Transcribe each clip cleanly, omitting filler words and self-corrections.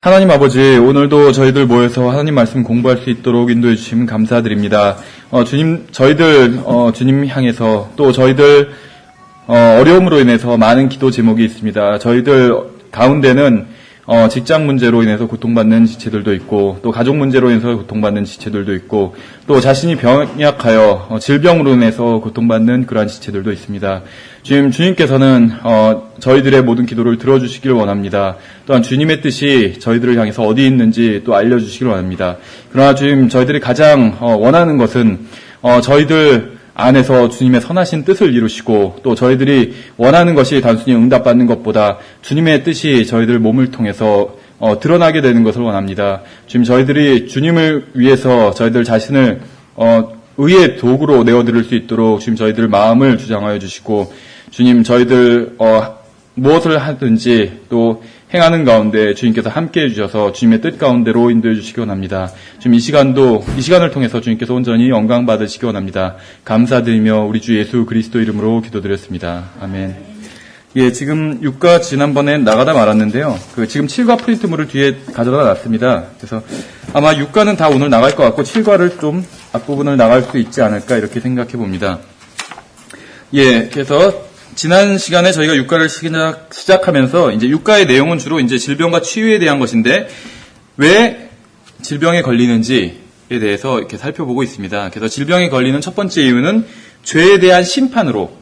하나님 아버지, 오늘도 저희들 모여서 하나님 말씀 공부할 수 있도록 인도해 주시면 감사드립니다. 주님, 저희들 주님 향해서 또 저희들 어려움으로 인해서 많은 기도 제목이 있습니다. 저희들 가운데는 직장 문제로 인해서 고통받는 지체들도 있고, 또 가족 문제로 인해서 고통받는 지체들도 있고, 또 자신이 병약하여 질병으로 인해서 고통받는 그러한 지체들도 있습니다. 주님께서는 저희들의 모든 기도를 들어주시길 원합니다. 또한 주님의 뜻이 저희들을 향해서 어디 있는지 또 알려주시길 원합니다. 그러나 주님, 저희들이 가장 원하는 것은 저희들 안에서 주님의 선하신 뜻을 이루시고, 또 저희들이 원하는 것이 단순히 응답받는 것보다 주님의 뜻이 저희들 몸을 통해서 드러나게 되는 것을 원합니다. 주님, 저희들이 주님을 위해서 저희들 자신을 의의 도구로 내어드릴 수 있도록 주님, 저희들 마음을 주장하여 주시고, 주님, 저희들 무엇을 하든지 또 행하는 가운데 주님께서 함께해 주셔서 주님의 뜻 가운데로 인도해 주시기 원합니다. 주님, 이 시간을 통해서 주님께서 온전히 영광 받으시기 원합니다. 감사드리며 우리 주 예수 그리스도 이름으로 기도드렸습니다. 아멘. 예, 지금 6과 지난번에 나가다 말았는데요. 지금 7과 프린트물을 뒤에 가져다 놨습니다. 그래서 아마 6과는 다 오늘 나갈 것 같고 7과를 좀 앞부분을 나갈 수 있지 않을까 이렇게 생각해 봅니다. 예, 그래서 지난 시간에 저희가 육가를 시작하면서 이제 육가의 내용은 주로 이제 질병과 치유에 대한 것인데 왜 질병에 걸리는지에 대해서 이렇게 살펴보고 있습니다. 그래서 질병에 걸리는 첫 번째 이유는 죄에 대한 심판으로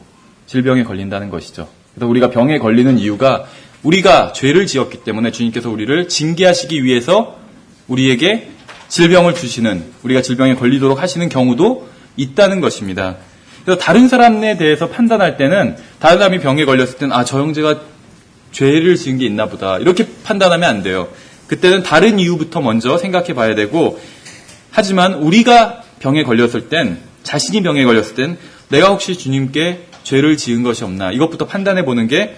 질병에 걸린다는 것이죠. 그래서 우리가 병에 걸리는 이유가 우리가 죄를 지었기 때문에 주님께서 우리를 징계하시기 위해서 우리에게 질병을 주시는, 우리가 질병에 걸리도록 하시는 경우도 있다는 것입니다. 그래서 다른 사람에 대해서 판단할 때는 다른 사람이 병에 걸렸을 때는 저 형제가 죄를 지은 게 있나 보다 이렇게 판단하면 안 돼요. 그때는 다른 이유부터 먼저 생각해 봐야 되고, 하지만 우리가 병에 걸렸을 땐, 자신이 병에 걸렸을 땐 내가 혹시 주님께 죄를 지은 것이 없나 이것부터 판단해 보는 게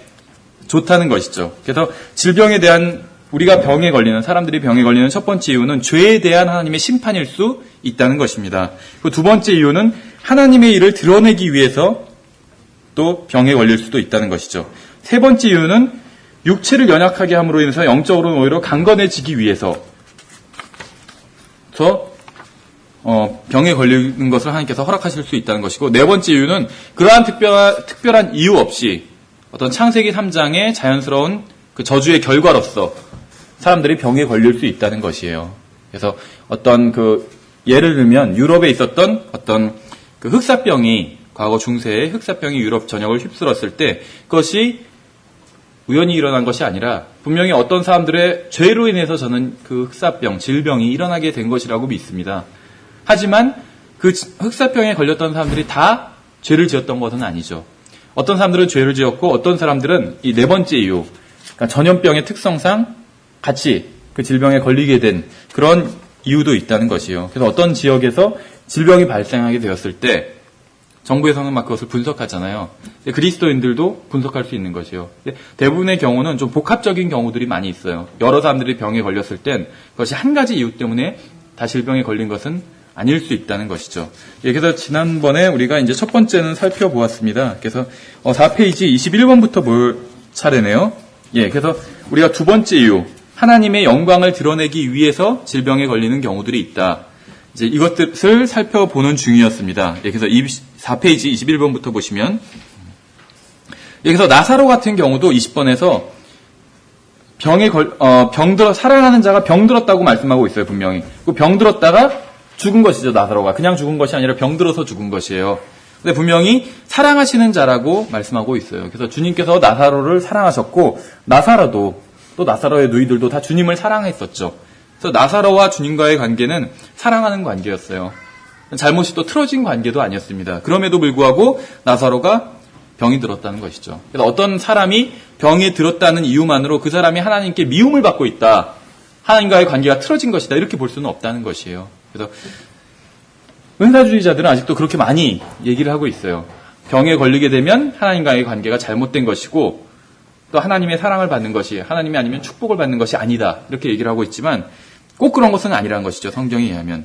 좋다는 것이죠. 그래서 질병에 대한, 우리가 병에 걸리는, 사람들이 병에 걸리는 첫 번째 이유는 죄에 대한 하나님의 심판일 수 있다는 것입니다. 그리고 두 번째 이유는 하나님의 일을 드러내기 위해서 또 병에 걸릴 수도 있다는 것이죠. 세 번째 이유는 육체를 연약하게 함으로 인해서 영적으로는 오히려 강건해지기 위해서 병에 걸리는 것을 하나님께서 허락하실 수 있다는 것이고, 네 번째 이유는 그러한 특별한 이유 없이 어떤 창세기 3장의 자연스러운 그 저주의 결과로서 사람들이 병에 걸릴 수 있다는 것이에요. 그래서 어떤 예를 들면 유럽에 있었던 어떤 흑사병이, 과거 중세에 흑사병이 유럽 전역을 휩쓸었을 때 그것이 우연히 일어난 것이 아니라 분명히 어떤 사람들의 죄로 인해서 저는 그 흑사병, 질병이 일어나게 된 것이라고 믿습니다. 하지만 그 흑사병에 걸렸던 사람들이 다 죄를 지었던 것은 아니죠. 어떤 사람들은 죄를 지었고 어떤 사람들은 이 네 번째 이유, 그러니까 전염병의 특성상 같이 그 질병에 걸리게 된 그런 이유도 있다는 것이에요. 그래서 어떤 지역에서 질병이 발생하게 되었을 때 정부에서는 막 그것을 분석하잖아요. 그리스도인들도 분석할 수 있는 것이에요. 대부분의 경우는 좀 복합적인 경우들이 많이 있어요. 여러 사람들이 병에 걸렸을 땐 그것이 한 가지 이유 때문에 다 질병에 걸린 것은 아닐 수 있다는 것이죠. 그래서 지난번에 우리가 이제 첫 번째는 살펴보았습니다. 그래서 4페이지 21번부터 볼 차례네요. 그래서 우리가 두 번째 이유, 하나님의 영광을 드러내기 위해서 질병에 걸리는 경우들이 있다. 이제 이것들을 살펴보는 중이었습니다. 그래서 4페이지 21번부터 보시면, 여기서 나사로 같은 경우도 20번에서 사랑하는 자가 병들었다고 말씀하고 있어요, 분명히. 병들었다가 죽은 것이죠, 나사로가. 그냥 죽은 것이 아니라 병들어서 죽은 것이에요. 근데 분명히 사랑하시는 자라고 말씀하고 있어요. 그래서 주님께서 나사로를 사랑하셨고, 나사로도, 또 나사로의 누이들도 다 주님을 사랑했었죠. 그래서 나사로와 주님과의 관계는 사랑하는 관계였어요. 잘못이 또 틀어진 관계도 아니었습니다. 그럼에도 불구하고 나사로가 병이 들었다는 것이죠. 그래서 어떤 사람이 병에 들었다는 이유만으로 그 사람이 하나님께 미움을 받고 있다, 하나님과의 관계가 틀어진 것이다, 이렇게 볼 수는 없다는 것이에요. 그래서 은사주의자들은 아직도 그렇게 많이 얘기를 하고 있어요. 병에 걸리게 되면 하나님과의 관계가 잘못된 것이고 또 하나님의 사랑을 받는 것이, 하나님이 아니면 축복을 받는 것이 아니다, 이렇게 얘기를 하고 있지만 꼭 그런 것은 아니라는 것이죠, 성경에 의하면.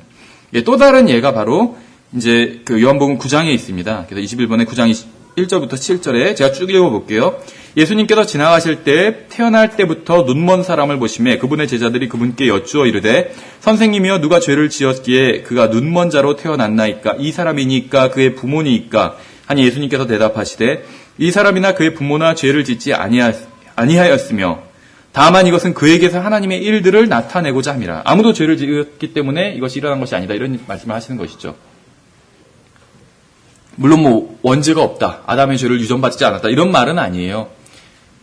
또 다른 예가 바로 이제 요한복음 9장에 있습니다. 그래서 21번에 9장 1절부터 7절에 제가 쭉 읽어볼게요. 예수님께서 지나가실 때 태어날 때부터 눈먼 사람을 보시매 그분의 제자들이 그분께 여쭈어 이르되 선생님이여 누가 죄를 지었기에 그가 눈먼 자로 태어났나이까 이 사람이니까 그의 부모니이까 하니 예수님께서 대답하시되 이 사람이나 그의 부모나 죄를 짓지 아니하였으며 다만 이것은 그에게서 하나님의 일들을 나타내고자 함이라. 아무도 죄를 지었기 때문에 이것이 일어난 것이 아니다. 이런 말씀을 하시는 것이죠. 물론 뭐 원죄가 없다. 아담의 죄를 유전받지 않았다. 이런 말은 아니에요.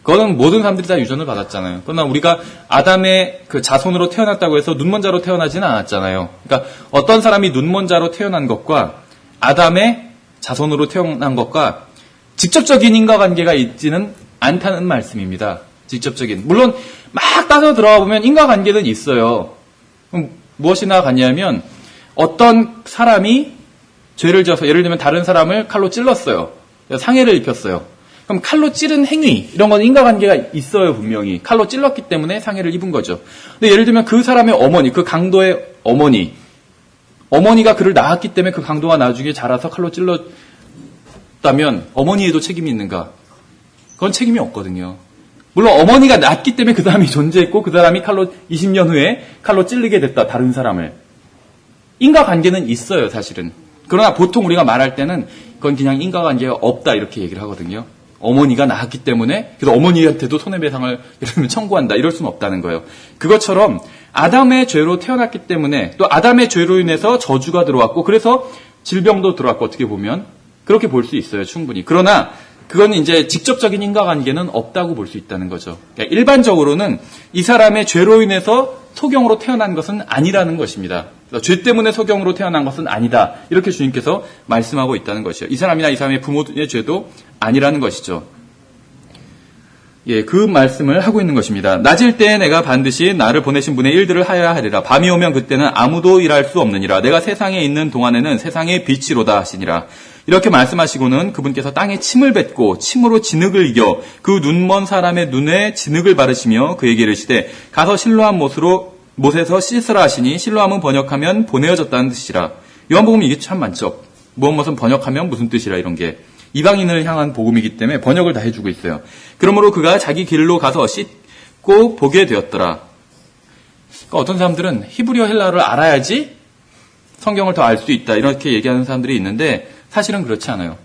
그거는 모든 사람들이 다 유전을 받았잖아요. 그러나 우리가 아담의 그 자손으로 태어났다고 해서 눈먼 자로 태어나지는 않았잖아요. 그러니까 어떤 사람이 눈먼 자로 태어난 것과 아담의 자손으로 태어난 것과 직접적인 인과관계가 있지는 않다는 말씀입니다. 직접적인. 물론 막 따져 들어가 보면 인과관계는 있어요. 그럼 무엇이나 같냐면 어떤 사람이 죄를 지어서 예를 들면 다른 사람을 칼로 찔렀어요. 상해를 입혔어요. 그럼 칼로 찌른 행위 이런 건 인과관계가 있어요. 분명히. 칼로 찔렀기 때문에 상해를 입은 거죠. 근데 예를 들면 그 사람의 어머니, 그 강도의 어머니가 그를 낳았기 때문에 그 강도가 나중에 자라서 칼로 찔렀다면 어머니에도 책임이 있는가? 그건 책임이 없거든요. 물론 어머니가 낳았기 때문에 그 사람이 존재했고 그 사람이 칼로 20년 후에 칼로 찔리게 됐다. 다른 사람을. 인과관계는 있어요. 사실은. 그러나 보통 우리가 말할 때는 그건 그냥 인과관계가 없다 이렇게 얘기를 하거든요. 어머니가 낳았기 때문에 그래서 어머니한테도 손해배상을 예를 들면 청구한다. 이럴 수는 없다는 거예요. 그것처럼 아담의 죄로 태어났기 때문에 또 아담의 죄로 인해서 저주가 들어왔고 그래서 질병도 들어왔고 어떻게 보면 그렇게 볼 수 있어요. 충분히. 그러나 그건 이제 직접적인 인과관계는 없다고 볼 수 있다는 거죠. 그러니까 일반적으로는 이 사람의 죄로 인해서 소경으로 태어난 것은 아니라는 것입니다. 죄 때문에 소경으로 태어난 것은 아니다. 이렇게 주님께서 말씀하고 있다는 것이요. 이 사람이나 이 사람의 부모의 죄도 아니라는 것이죠. 예, 그 말씀을 하고 있는 것입니다. 낮일 때에 내가 반드시 나를 보내신 분의 일들을 하여야 하리라. 밤이 오면 그때는 아무도 일할 수 없느니라. 내가 세상에 있는 동안에는 세상의 빛이로다 하시니라. 이렇게 말씀하시고는 그분께서 땅에 침을 뱉고 침으로 진흙을 이겨 그 눈먼 사람의 눈에 진흙을 바르시며 그에게 이르시되 가서 실로암 못에서 씻으라 하시니 실로암은 번역하면 보내어졌다는 뜻이라. 요한복음 이게 참 많죠. 무엇 번역하면 무슨 뜻이라 이런 게. 이방인을 향한 복음이기 때문에 번역을 다 해주고 있어요. 그러므로 그가 자기 길로 가서 씻고 보게 되었더라. 그러니까 어떤 사람들은 히브리어 헬라어를 알아야지 성경을 더 알 수 있다 이렇게 얘기하는 사람들이 있는데 사실은 그렇지 않아요.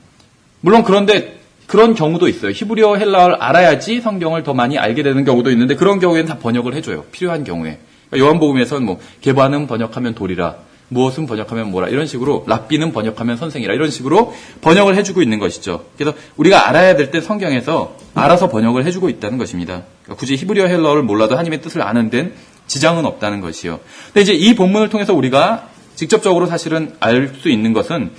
물론 그런데 그런 경우도 있어요. 히브리어 헬라어를 알아야지 성경을 더 많이 알게 되는 경우도 있는데 그런 경우에는 다 번역을 해줘요. 필요한 경우에. 그러니까 요한복음에서는 뭐 개바는 번역하면 돌이라, 무엇은 번역하면 뭐라 이런 식으로 랍비는 번역하면 선생이라 이런 식으로 번역을 해주고 있는 것이죠. 그래서 우리가 알아야 될 때 성경에서 알아서 번역을 해주고 있다는 것입니다. 그러니까 굳이 히브리어 헬라어를 몰라도 하나님의 뜻을 아는 데는 지장은 없다는 것이요. 근데 이제 이 본문을 통해서 우리가 직접적으로 사실은 알 수 있는 것은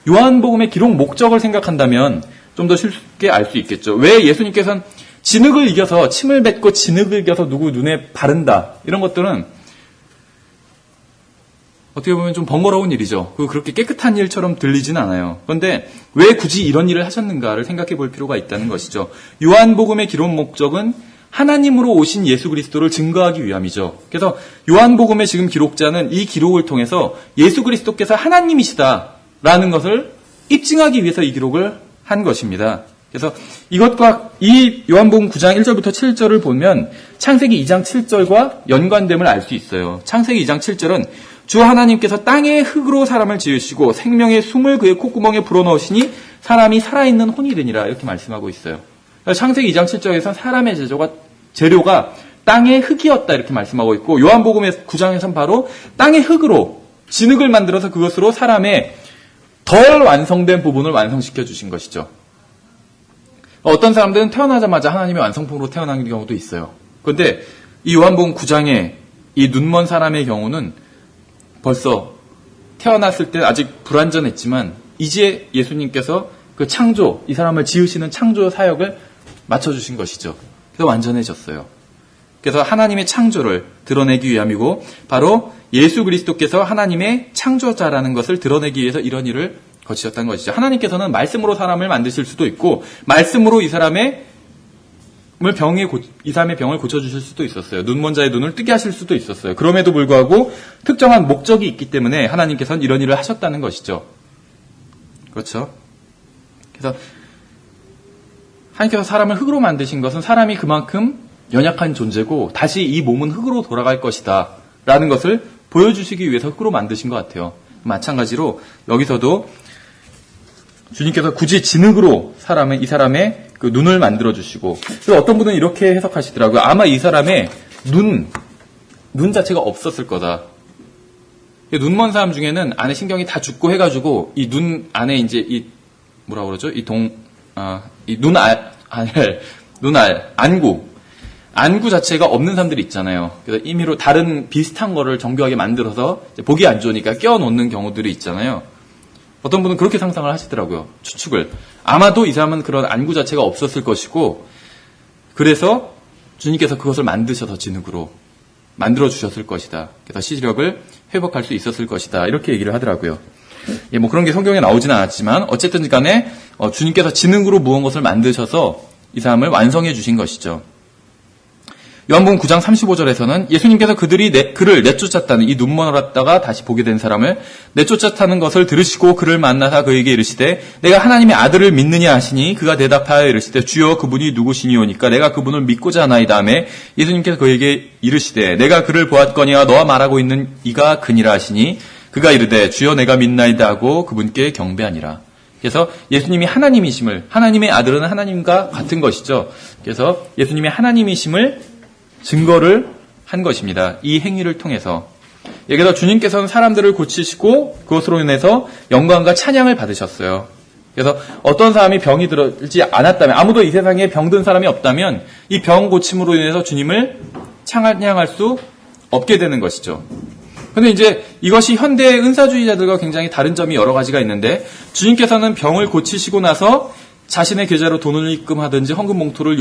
요한복음의 기록 목적을 생각한다면 좀 더 쉽게 알 수 있겠죠. 왜 예수님께서는 진흙을 이겨서 침을 뱉고 진흙을 이겨서 누구 눈에 바른다 이런 것들은 어떻게 보면 좀 번거로운 일이죠. 그렇게 깨끗한 일처럼 들리진 않아요. 그런데 왜 굳이 이런 일을 하셨는가를 생각해 볼 필요가 있다는 것이죠. 요한복음의 기록 목적은 하나님으로 오신 예수 그리스도를 증거하기 위함이죠. 그래서 요한복음의 지금 기록자는 이 기록을 통해서 예수 그리스도께서 하나님이시다라는 것을 입증하기 위해서 이 기록을 한 것입니다. 그래서 이것과 이 요한복음 9장 1절부터 7절을 보면 창세기 2장 7절과 연관됨을 알 수 있어요. 창세기 2장 7절은 주 하나님께서 땅의 흙으로 사람을 지으시고 생명의 숨을 그의 콧구멍에 불어넣으시니 사람이 살아있는 혼이 되니라 이렇게 말씀하고 있어요. 창세기 2장 7절에서 사람의 재료가 땅의 흙이었다 이렇게 말씀하고 있고 요한복음의 9장에서는 바로 땅의 흙으로 진흙을 만들어서 그것으로 사람의 덜 완성된 부분을 완성시켜 주신 것이죠. 어떤 사람들은 태어나자마자 하나님의 완성품으로 태어나는 경우도 있어요. 그런데 이 요한복음 9장의 이 눈먼 사람의 경우는 벌써 태어났을 때 아직 불완전했지만 이제 예수님께서 그 창조, 이 사람을 지으시는 창조 사역을 맞춰주신 것이죠. 그래서 완전해졌어요. 그래서 하나님의 창조를 드러내기 위함이고 바로 예수 그리스도께서 하나님의 창조자라는 것을 드러내기 위해서 이런 일을 거치셨다는 것이죠. 하나님께서는 말씀으로 사람을 만드실 수도 있고 말씀으로 이 사람의 병을 고쳐주실 수도 있었어요. 눈먼 자의 눈을 뜨게 하실 수도 있었어요. 그럼에도 불구하고 특정한 목적이 있기 때문에 하나님께서는 이런 일을 하셨다는 것이죠. 그렇죠? 그래서 하나님께서 사람을 흑으로 만드신 것은 사람이 그만큼 연약한 존재고 다시 이 몸은 흑으로 돌아갈 것이다 라는 것을 보여주시기 위해서 흑으로 만드신 것 같아요. 마찬가지로 여기서도 주님께서 굳이 진흙으로 이 사람의 그 눈을 만들어주시고, 그리고 어떤 분은 이렇게 해석하시더라고요. 아마 이 사람의 눈 자체가 없었을 거다. 눈먼 사람 중에는 안에 신경이 다 죽고 해가지고 이 눈 안에 이제 이 뭐라 그러죠? 이 안구 자체가 없는 사람들이 있잖아요. 그래서 임의로 다른 비슷한 거를 정교하게 만들어서 보기 안 좋으니까 껴놓는 경우들이 있잖아요. 어떤 분은 그렇게 상상을 하시더라고요. 추측을. 아마도 이 사람은 그런 안구 자체가 없었을 것이고, 그래서 주님께서 그것을 만드셔서 진흙으로 만들어 주셨을 것이다. 그래서 시력을 회복할 수 있었을 것이다. 이렇게 얘기를 하더라고요. 예, 뭐 그런 게 성경에 나오지는 않았지만 어쨌든 간에 주님께서 진흙으로 무언 것을 만드셔서 이 사람을 완성해 주신 것이죠. 요한복음 9장 35절에서는 예수님께서 그를 내쫓았다는, 이 눈멀었다가 다시 보게 된 사람을 내쫓았다는 것을 들으시고 그를 만나사 그에게 이르시되 내가 하나님의 아들을 믿느냐 하시니 그가 대답하여 이르시되 주여 그분이 누구시니오니까 내가 그분을 믿고자 하나이다 하매 예수님께서 그에게 이르시되 내가 그를 보았거니와 너와 말하고 있는 이가 그니라 하시니 그가 이르되 주여 내가 믿나이다 하고 그분께 경배하니라. 그래서 예수님이 하나님이심을, 하나님의 아들은 하나님과 같은 것이죠. 그래서 예수님이 하나님이심을 증거를 한 것입니다. 이 행위를 통해서. 여기서 주님께서는 사람들을 고치시고 그것으로 인해서 영광과 찬양을 받으셨어요. 그래서 어떤 사람이 병이 들지 않았다면, 아무도 이 세상에 병든 사람이 없다면 이 병 고침으로 인해서 주님을 찬양할 수 없게 되는 것이죠. 근데 이제 이것이 현대 은사주의자들과 굉장히 다른 점이 여러 가지가 있는데, 주님께서는 병을 고치시고 나서 자신의 계좌로 돈을 입금하든지 헌금 봉투를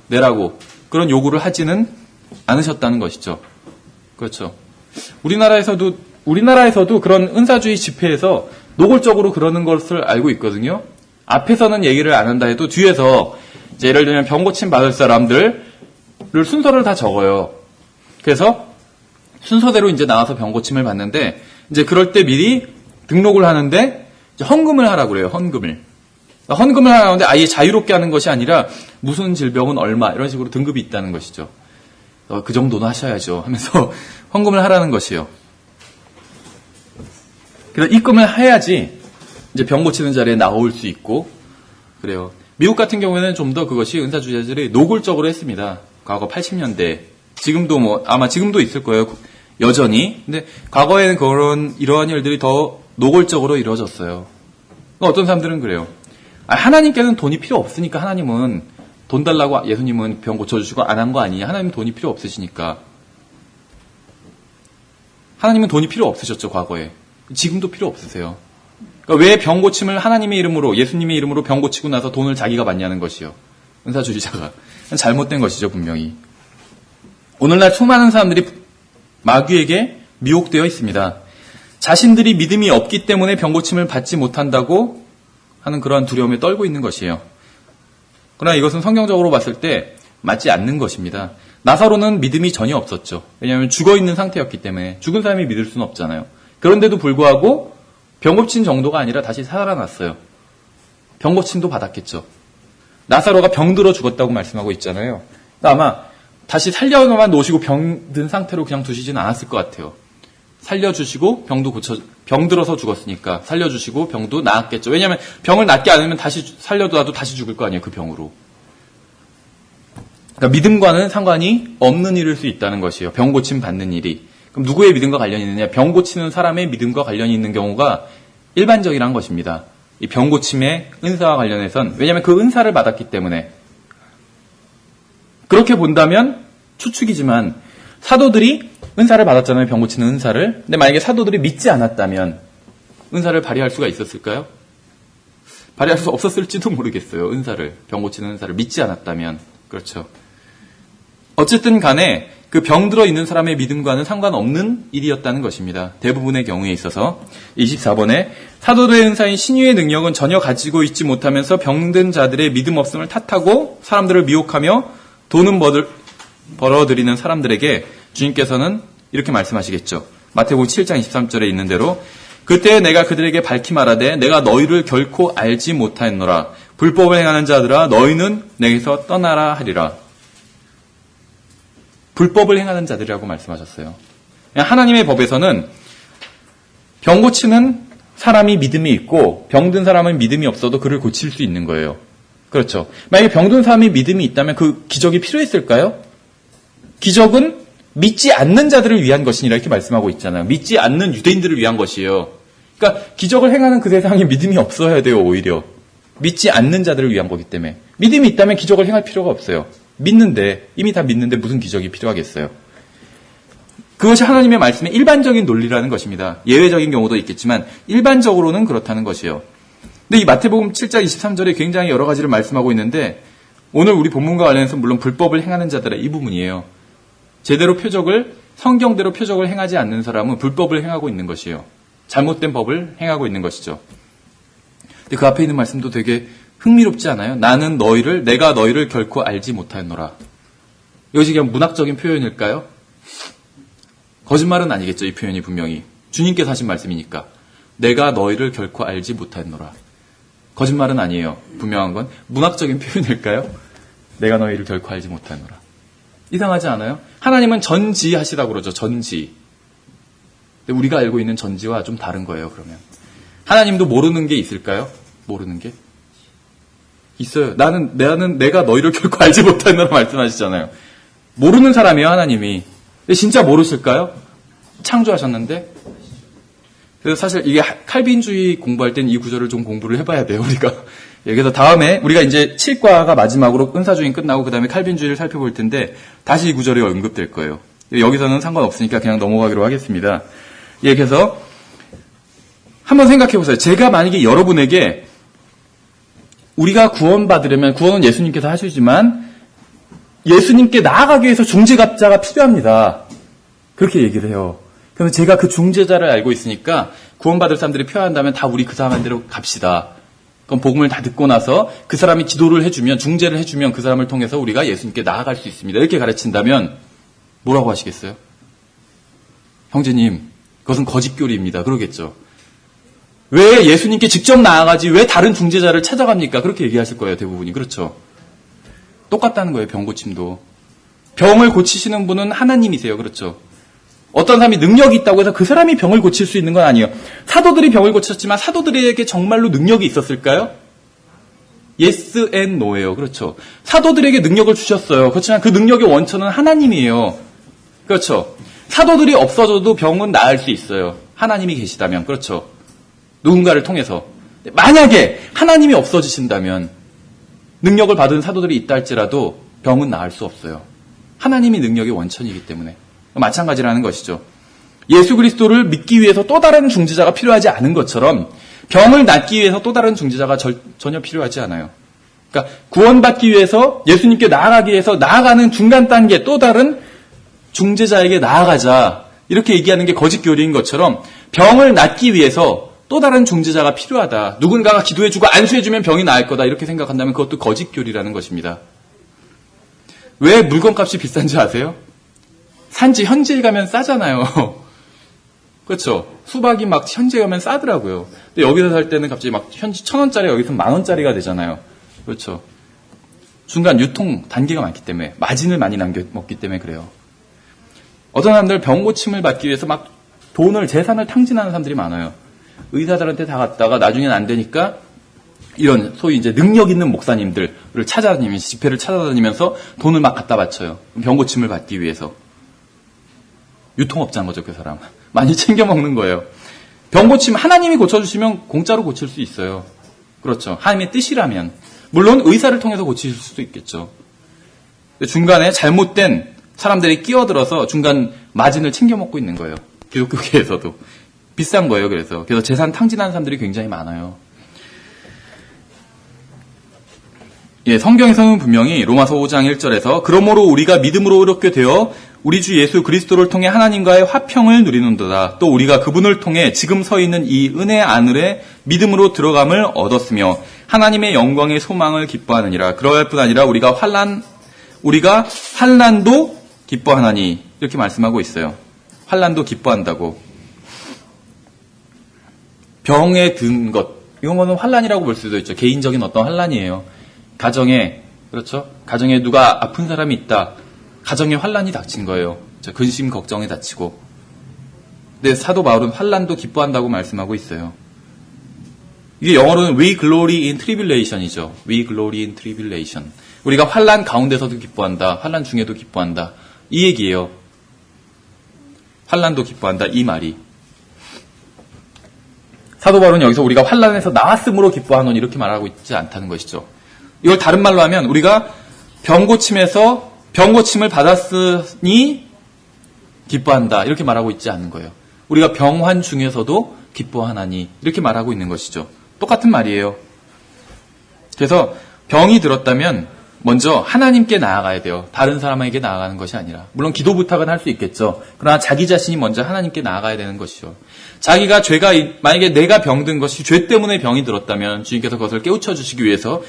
내라고 그런 요구를 하지는 않으셨다는 것이죠. 그렇죠. 우리나라에서도 그런 은사주의 집회에서 노골적으로 그러는 것을 알고 있거든요. 앞에서는 얘기를 안 한다 해도 뒤에서 이제 예를 들면 병 고침 받을 사람들을 순서를 다 적어요. 그래서 순서대로 이제 나와서 병 고침을 받는데, 이제 그럴 때 미리 등록을 하는데 이제 헌금을 하라고 그래요. 헌금을 하는데 아예 자유롭게 하는 것이 아니라 무슨 질병은 얼마 이런 식으로 등급이 있다는 것이죠. 그 정도는 하셔야죠 하면서 헌금을 하라는 것이요. 그래서 입금을 해야지 이제 병 고치는 자리에 나올 수 있고 그래요. 미국 같은 경우에는 좀 더 그것이 은사주의자들이 노골적으로 했습니다. 과거 80년대. 지금도 아마 지금도 있을 거예요. 여전히. 근데 과거에는 이러한 일들이 더 노골적으로 이루어졌어요. 어떤 사람들은 그래요. 하나님께는 돈이 필요 없으니까, 하나님은 돈 달라고 예수님은 병 고쳐주시고 안 한 거 아니냐. 하나님은 돈이 필요 없으시니까. 하나님은 돈이 필요 없으셨죠, 과거에. 지금도 필요 없으세요. 그러니까 왜 병 고침을 하나님의 이름으로, 예수님의 이름으로 병 고치고 나서 돈을 자기가 받냐는 것이요. 은사주의자가. 잘못된 것이죠, 분명히. 오늘날 수많은 사람들이 마귀에게 미혹되어 있습니다. 자신들이 믿음이 없기 때문에 병 고침을 받지 못한다고 하는 그러한 두려움에 떨고 있는 것이에요. 그러나 이것은 성경적으로 봤을 때 맞지 않는 것입니다. 나사로는 믿음이 전혀 없었죠. 왜냐하면 죽어있는 상태였기 때문에. 죽은 사람이 믿을 수는 없잖아요. 그런데도 불구하고 병 고친 정도가 아니라 다시 살아났어요. 병 고침도 받았겠죠. 나사로가 병들어 죽었다고 말씀하고 있잖아요. 아마 다시 살려만 놓으시고 병든 상태로 그냥 두시지는 않았을 것 같아요. 살려주시고 병들어서 죽었으니까 살려주시고 병도 나았겠죠. 왜냐하면 병을 낫게 않으면 다시 살려도 다시 죽을 거 아니에요. 그 병으로. 그러니까 믿음과는 상관이 없는 일일 수 있다는 것이에요. 병 고침 받는 일이. 그럼 누구의 믿음과 관련이 있느냐? 병 고치는 사람의 믿음과 관련이 있는 경우가 일반적이라는 것입니다. 이 병 고침의 은사와 관련해선, 왜냐하면 그 은사를 받았기 때문에. 그렇게 본다면 추측이지만 사도들이 은사를 받았잖아요. 병 고치는 은사를. 근데 만약에 사도들이 믿지 않았다면 은사를 발휘할 수가 있었을까요? 발휘할 수 없었을지도 모르겠어요. 병 고치는 은사를 믿지 않았다면. 그렇죠. 어쨌든 간에 그 병들어 있는 사람의 믿음과는 상관없는 일이었다는 것입니다. 대부분의 경우에 있어서. 24번에 사도들의 은사인 신유의 능력은 전혀 가지고 있지 못하면서 병든 자들의 믿음 없음을 탓하고 사람들을 미혹하며 돈은 벌어들이는 사람들에게 주님께서는 이렇게 말씀하시겠죠. 마태복음 7장 23절에 있는 대로 그때 내가 그들에게 밝히 말하되 내가 너희를 결코 알지 못하였노라. 불법을 행하는 자들아 너희는 내게서 떠나라 하리라. 불법을 행하는 자들이라고 말씀하셨어요. 하나님의 법에서는 병 고치는 사람이 믿음이 있고 병든 사람은 믿음이 없어도 그를 고칠 수 있는 거예요. 그렇죠. 만약에 병든 사람이 믿음이 있다면 그 기적이 필요했을까요? 기적은 믿지 않는 자들을 위한 것이니라 이렇게 말씀하고 있잖아요. 믿지 않는 유대인들을 위한 것이에요. 그러니까 기적을 행하는 그 세상에 믿음이 없어야 돼요. 오히려. 믿지 않는 자들을 위한 거기 때문에. 믿음이 있다면 기적을 행할 필요가 없어요. 믿는데, 이미 다 믿는데 무슨 기적이 필요하겠어요. 그것이 하나님의 말씀의 일반적인 논리라는 것입니다. 예외적인 경우도 있겠지만 일반적으로는 그렇다는 것이요. 근데 이 마태복음 7장 23절에 굉장히 여러 가지를 말씀하고 있는데 오늘 우리 본문과 관련해서 물론 불법을 행하는 자들의 이 부분이에요. 제대로 표적을 성경대로 표적을 행하지 않는 사람은 불법을 행하고 있는 것이에요. 잘못된 법을 행하고 있는 것이죠. 근데 그 앞에 있는 말씀도 되게 흥미롭지 않아요? 내가 너희를 결코 알지 못하였노라. 이것이 그냥 문학적인 표현일까요? 거짓말은 아니겠죠. 이 표현이 분명히. 주님께서 하신 말씀이니까. 내가 너희를 결코 알지 못하였노라. 거짓말은 아니에요. 분명한 건. 문학적인 표현일까요? 내가 너희를 결코 알지 못하였노라. 이상하지 않아요? 하나님은 전지하시다고 그러죠. 전지. 근데 우리가 알고 있는 전지와 좀 다른 거예요. 그러면. 하나님도 모르는 게 있을까요? 모르는 게? 있어요. 내가 너희를 결코 알지 못하였노라 말씀하시잖아요. 모르는 사람이에요. 하나님이. 근데 진짜 모르실까요? 창조하셨는데. 그래서 사실 이게 칼빈주의 공부할 땐 이 구절을 좀 공부를 해봐야 돼요. 우리가. 그래서 다음에 우리가 이제 7과가 마지막으로 은사주의 끝나고 그 다음에 칼빈주의를 살펴볼 텐데 다시 이 구절이 언급될 거예요. 여기서는 상관없으니까 그냥 넘어가기로 하겠습니다. 그래서 한번 생각해 보세요. 제가 만약에 여러분에게 우리가 구원받으려면 구원은 예수님께서 하시지만 예수님께 나아가기 위해서 중재자가 필요합니다. 그렇게 얘기를 해요. 그러면 제가 그 중재자를 알고 있으니까 구원받을 사람들이 필요한다면 다 우리 그 사람한테로 갑시다. 그럼 복음을 다 듣고 나서 그 사람이 기도를 해주면 중재를 해주면 그 사람을 통해서 우리가 예수님께 나아갈 수 있습니다. 이렇게 가르친다면 뭐라고 하시겠어요? 형제님 그것은 거짓교리입니다. 그러겠죠. 왜 예수님께 직접 나아가지 왜 다른 중재자를 찾아갑니까? 그렇게 얘기하실 거예요. 대부분이. 그렇죠. 똑같다는 거예요. 병 고침도. 병을 고치시는 분은 하나님이세요. 그렇죠. 어떤 사람이 능력이 있다고 해서 그 사람이 병을 고칠 수 있는 건 아니에요. 사도들이 병을 고쳤지만 사도들에게 정말로 능력이 있었을까요? Yes and no예요. 그렇죠. 사도들에게 능력을 주셨어요. 그렇지만 그 능력의 원천은 하나님이에요. 그렇죠. 사도들이 없어져도 병은 나을 수 있어요. 하나님이 계시다면. 그렇죠. 누군가를 통해서. 만약에 하나님이 없어지신다면 능력을 받은 사도들이 있다 할지라도 병은 나을 수 없어요. 하나님이 능력의 원천이기 때문에. 마찬가지라는 것이죠. 예수 그리스도를 믿기 위해서 또 다른 중재자가 필요하지 않은 것처럼 병을 낫기 위해서 또 다른 중재자가 전혀 필요하지 않아요. 그러니까 구원받기 위해서 예수님께 나아가기 위해서 나아가는 중간 단계 또 다른 중재자에게 나아가자 이렇게 얘기하는 게 거짓교리인 것처럼 병을 낫기 위해서 또 다른 중재자가 필요하다. 누군가가 기도해주고 안수해주면 병이 나을 거다 이렇게 생각한다면 그것도 거짓교리라는 것입니다. 왜 물건값이 비싼지 아세요? 산지 현지에 가면 싸잖아요. 그렇죠. 수박이 막 현지에 가면 싸더라고요. 근데 여기서 살 때는 갑자기 막 현지 1,000원짜리 여기서 10,000원짜리가 되잖아요. 그렇죠. 중간 유통 단계가 많기 때문에 마진을 많이 남겨 먹기 때문에 그래요. 어떤 사람들 병 고침을 받기 위해서 막 재산을 탕진하는 사람들이 많아요. 의사들한테 다 갔다가 나중에는 안 되니까 이런 소위 이제 능력 있는 목사님들을 찾아다니면서 집회를 찾아다니면서 돈을 막 갖다 바쳐요. 병 고침을 받기 위해서. 유통업자인 거죠, 그 사람. 많이 챙겨 먹는 거예요. 병 고치면 하나님이 고쳐주시면 공짜로 고칠 수 있어요. 그렇죠. 하나님의 뜻이라면. 물론 의사를 통해서 고칠 수도 있겠죠. 중간에 잘못된 사람들이 끼어들어서 중간 마진을 챙겨 먹고 있는 거예요. 기독교계에서도. 비싼 거예요, 그래서. 그래서 재산 탕진하는 사람들이 굉장히 많아요. 예, 성경에서는 분명히 로마서 5장 1절에서 그러므로 우리가 믿음으로 의롭게 되어 우리 주 예수 그리스도를 통해 하나님과의 화평을 누리는도다. 또 우리가 그분을 통해 지금 서 있는 이 은혜 안을에 믿음으로 들어감을 얻었으며 하나님의 영광의 소망을 기뻐하느니라. 그러할 뿐 아니라 우리가 환난도 기뻐하나니 이렇게 말씀하고 있어요. 환난도 기뻐한다고. 병에 든 것, 이건 환란이라고 볼 수도 있죠. 개인적인 어떤 환란이에요. 가정에, 그렇죠? 가정에 누가 아픈 사람이 있다. 가정에 환란이 닥친 거예요. 근심 걱정에 닥치고. 근데 사도 바울은 환란도 기뻐한다고 말씀하고 있어요. 이게 영어로는 we glory in tribulation이죠. we glory in tribulation. 우리가 환란 가운데서도 기뻐한다. 환란 중에도 기뻐한다. 이 얘기예요. 환란도 기뻐한다. 이 말이. 사도 바울은 여기서 우리가 환란에서 나왔으므로 기뻐하노니 이렇게 말하고 있지 않다는 것이죠. 이걸 다른 말로 하면 우리가 병고침에서 병고침을 받았으니 기뻐한다. 이렇게 말하고 있지 않는 거예요. 우리가 병환 중에서도 기뻐하나니 이렇게 말하고 있는 것이죠. 똑같은 말이에요. 그래서 병이 들었다면 먼저 하나님께 나아가야 돼요. 다른 사람에게 나아가는 것이 아니라. 물론 기도 부탁은 할 수 있겠죠. 그러나 자기 자신이 먼저 하나님께 나아가야 되는 것이죠. 자기가 만약에 내가 병든 것이 죄 때문에 병이 들었다면 주님께서 그것을 깨우쳐 주시기 위해서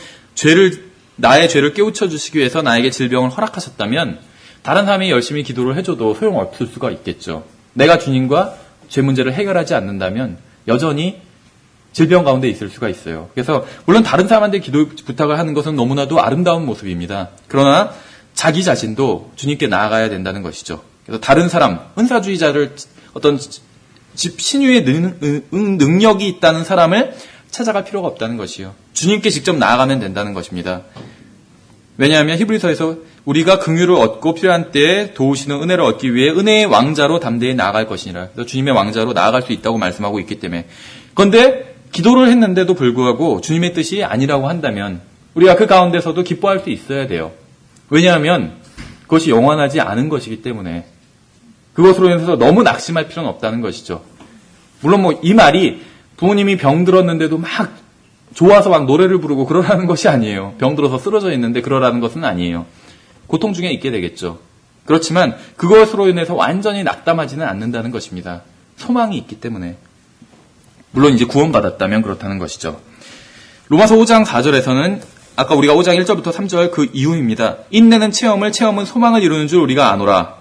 나의 죄를 깨우쳐 주시기 위해서 나에게 질병을 허락하셨다면 다른 사람이 열심히 기도를 해줘도 소용없을 수가 있겠죠. 내가 주님과 죄 문제를 해결하지 않는다면 여전히 질병 가운데 있을 수가 있어요. 그래서 물론 다른 사람한테 기도 부탁을 하는 것은 너무나도 아름다운 모습입니다. 그러나 자기 자신도 주님께 나아가야 된다는 것이죠. 그래서 다른 사람, 은사주의자를 어떤 신유의 능력이 있다는 사람을 찾아갈 필요가 없다는 것이요. 주님께 직접 나아가면 된다는 것입니다. 왜냐하면 히브리서에서 우리가 긍휼을 얻고 필요한 때에 도우시는 은혜를 얻기 위해 은혜의 왕자로 담대히 나아갈 것이니라. 그래서 주님의 왕자로 나아갈 수 있다고 말씀하고 있기 때문에. 그런데 기도를 했는데도 불구하고 주님의 뜻이 아니라고 한다면 우리가 그 가운데서도 기뻐할 수 있어야 돼요. 왜냐하면 그것이 영원하지 않은 것이기 때문에 그것으로 인해서 너무 낙심할 필요는 없다는 것이죠. 물론 이 말이 부모님이 병들었는데도 막 좋아서 막 노래를 부르고 그러라는 것이 아니에요. 병들어서 쓰러져 있는데 그러라는 것은 아니에요. 고통 중에 있게 되겠죠. 그렇지만 그것으로 인해서 완전히 낙담하지는 않는다는 것입니다. 소망이 있기 때문에. 물론 이제 구원받았다면 그렇다는 것이죠. 로마서 5장 4절에서는 아까 우리가 5장 1절부터 3절 그 이유입니다. 인내는 체험을, 체험은 소망을 이루는 줄 우리가 아노라.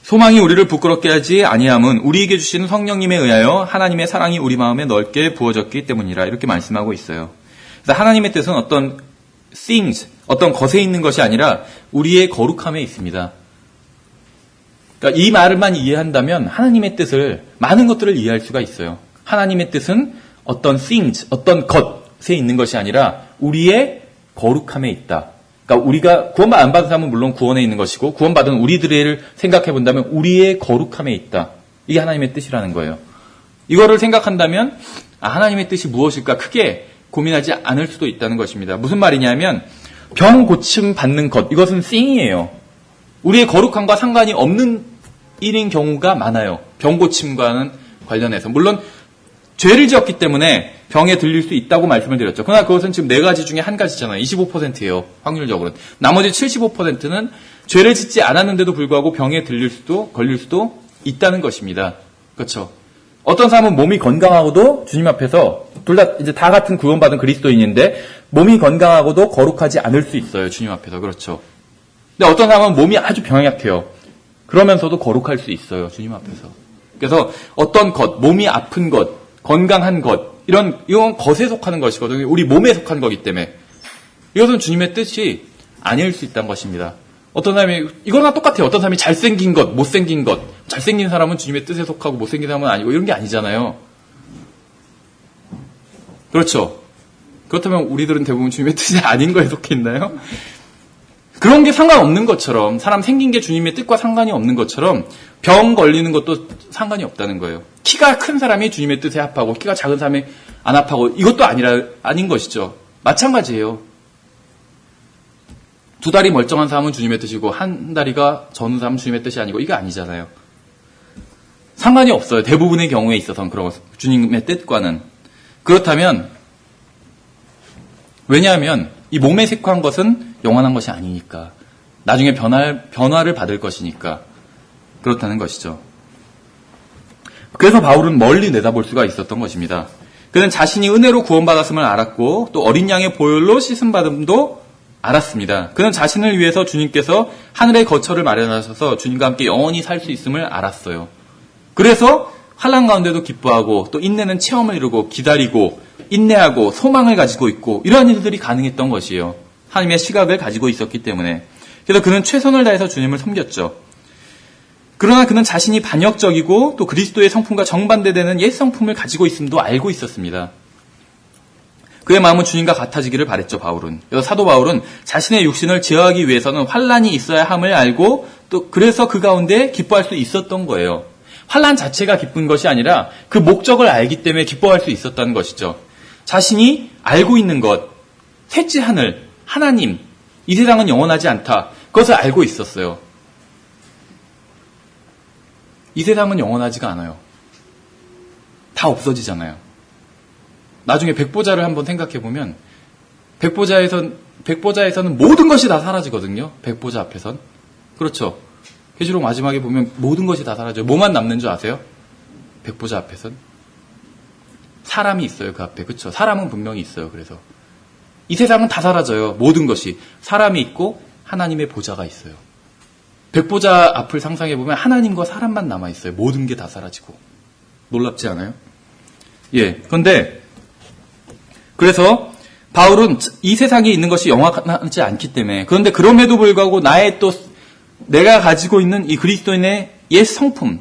소망이 우리를 부끄럽게 하지 아니함은 우리에게 주시는 성령님에 의하여 하나님의 사랑이 우리 마음에 넓게 부어졌기 때문이라 이렇게 말씀하고 있어요. 그래서 하나님의 뜻은 어떤 things, 어떤 것에 있는 것이 아니라 우리의 거룩함에 있습니다. 그러니까 이 말만 이해한다면 하나님의 뜻을 많은 것들을 이해할 수가 있어요. 하나님의 뜻은 어떤 things, 어떤 것에 있는 것이 아니라 우리의 거룩함에 있다. 그러니까 우리가 구원받 안 받은 사람은 물론 구원에 있는 것이고 구원받은 우리들을 생각해 본다면 우리의 거룩함에 있다. 이게 하나님의 뜻이라는 거예요. 이거를 생각한다면 하나님의 뜻이 무엇일까 크게 고민하지 않을 수도 있다는 것입니다. 무슨 말이냐면 병 고침 받는 것 이것은 thing이에요. 우리의 거룩함과 상관이 없는 일인 경우가 많아요. 병 고침과는 관련해서. 물론 죄를 지었기 때문에 병에 들릴 수 있다고 말씀을 드렸죠. 그러나 그것은 지금 4가지 중에 한 가지잖아요. 25%예요. 확률적으로는. 나머지 75%는 죄를 짓지 않았는데도 불구하고 병에 걸릴 수도 있다는 것입니다. 그렇죠. 어떤 사람은 몸이 건강하고도 주님 앞에서 둘 다 이제 다 같은 구원받은 그리스도인인데 몸이 건강하고도 거룩하지 않을 수 있어요. 주님 앞에서. 그렇죠. 근데 어떤 사람은 몸이 아주 병약해요. 그러면서도 거룩할 수 있어요. 주님 앞에서. 그래서 어떤 것, 몸이 아픈 것, 건강한 것, 이건 것에 속하는 것이거든요. 우리 몸에 속한 거기 때문에. 이것은 주님의 뜻이 아닐 수 있다는 것입니다. 어떤 사람이, 이거랑 똑같아요. 어떤 사람이 잘생긴 것, 못생긴 것. 잘생긴 사람은 주님의 뜻에 속하고 못생긴 사람은 아니고 이런 게 아니잖아요. 그렇죠. 그렇다면 우리들은 대부분 주님의 뜻이 아닌 거에 속해 있나요? 그런 게 상관없는 것처럼 사람 생긴 게 주님의 뜻과 상관이 없는 것처럼 병 걸리는 것도 상관이 없다는 거예요. 키가 큰 사람이 주님의 뜻에 합하고 키가 작은 사람이 안 합하고 이것도 아닌 것이죠. 마찬가지예요. 2다리 멀쩡한 사람은 주님의 뜻이고 한 다리가 저는 사람은 주님의 뜻이 아니고 이게 아니잖아요. 상관이 없어요. 대부분의 경우에 있어서는 그런 주님의 뜻과는. 그렇다면 왜냐하면 이 몸에 속한 것은 영원한 것이 아니니까. 나중에 변화를 받을 것이니까. 그렇다는 것이죠. 그래서 바울은 멀리 내다볼 수가 있었던 것입니다. 그는 자신이 은혜로 구원받았음을 알았고 또 어린 양의 보혈로 씻음받음도 알았습니다. 그는 자신을 위해서 주님께서 하늘의 거처를 마련하셔서 주님과 함께 영원히 살 수 있음을 알았어요. 그래서 환난 가운데도 기뻐하고 또 인내는 체험을 이루고 기다리고 인내하고 소망을 가지고 있고 이러한 일들이 가능했던 것이에요. 하나님의 시각을 가지고 있었기 때문에. 그래서 그는 최선을 다해서 주님을 섬겼죠. 그러나 그는 자신이 반역적이고 또 그리스도의 성품과 정반대되는 옛 성품을 가지고 있음도 알고 있었습니다. 그의 마음은 주님과 같아지기를 바랬죠, 바울은. 그래서 사도 바울은 자신의 육신을 제어하기 위해서는 환난이 있어야 함을 알고 또 그래서 그 가운데 기뻐할 수 있었던 거예요. 환난 자체가 기쁜 것이 아니라 그 목적을 알기 때문에 기뻐할 수 있었다는 것이죠. 자신이 알고 있는 것, 셋째 하늘, 하나님, 이 세상은 영원하지 않다. 그것을 알고 있었어요. 이 세상은 영원하지가 않아요. 다 없어지잖아요. 나중에 백보자를 한번 생각해보면 백보자에서는 모든 것이 다 사라지거든요. 백보자 앞에선. 그렇죠. 계시록 마지막에 보면 모든 것이 다 사라져요. 뭐만 남는 줄 아세요? 백보자 앞에선. 사람이 있어요. 그 앞에. 그렇죠. 사람은 분명히 있어요. 그래서 이 세상은 다 사라져요. 모든 것이. 사람이 있고 하나님의 보좌가 있어요. 백보자 앞을 상상해보면 하나님과 사람만 남아있어요. 모든 게 다 사라지고. 놀랍지 않아요? 예. 그런데 그래서 바울은 이 세상에 있는 것이 영원하지 않기 때문에 그런데 그럼에도 불구하고 내가 가지고 있는 이 그리스도인의 옛 성품,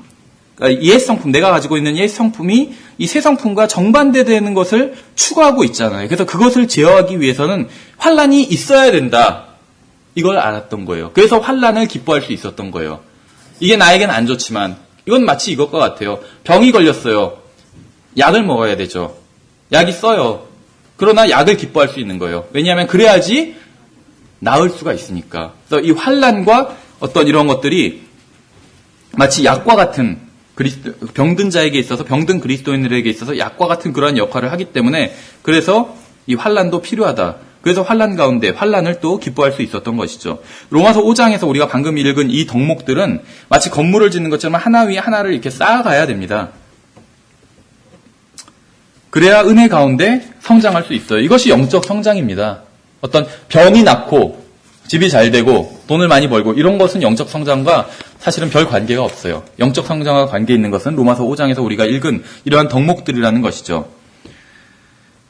내가 가지고 있는 옛 성품이 이 새 성품과 정반대되는 것을 추구하고 있잖아요. 그래서 그것을 제어하기 위해서는 환난이 있어야 된다. 이걸 알았던 거예요. 그래서 환난을 기뻐할 수 있었던 거예요. 이게 나에겐 안 좋지만 이건 마치 이것과 같아요. 병이 걸렸어요. 약을 먹어야 되죠. 약이 써요. 그러나 약을 기뻐할 수 있는 거예요. 왜냐하면 그래야지 나을 수가 있으니까. 그래서 이 환난과 어떤 이런 것들이 마치 약과 같은 병든 자에게 있어서 병든 그리스도인들에게 있어서 약과 같은 그러한 역할을 하기 때문에 그래서 이 환난도 필요하다. 그래서 환난 가운데 환난을 또 기뻐할 수 있었던 것이죠. 로마서 5장에서 우리가 방금 읽은 이 덕목들은 마치 건물을 짓는 것처럼 하나 위에 하나를 이렇게 쌓아가야 됩니다. 그래야 은혜 가운데 성장할 수 있어요. 이것이 영적 성장입니다. 어떤 병이 낫고 집이 잘 되고 돈을 많이 벌고 이런 것은 영적 성장과 사실은 별 관계가 없어요. 영적 성장과 관계 있는 것은 로마서 5장에서 우리가 읽은 이러한 덕목들이라는 것이죠.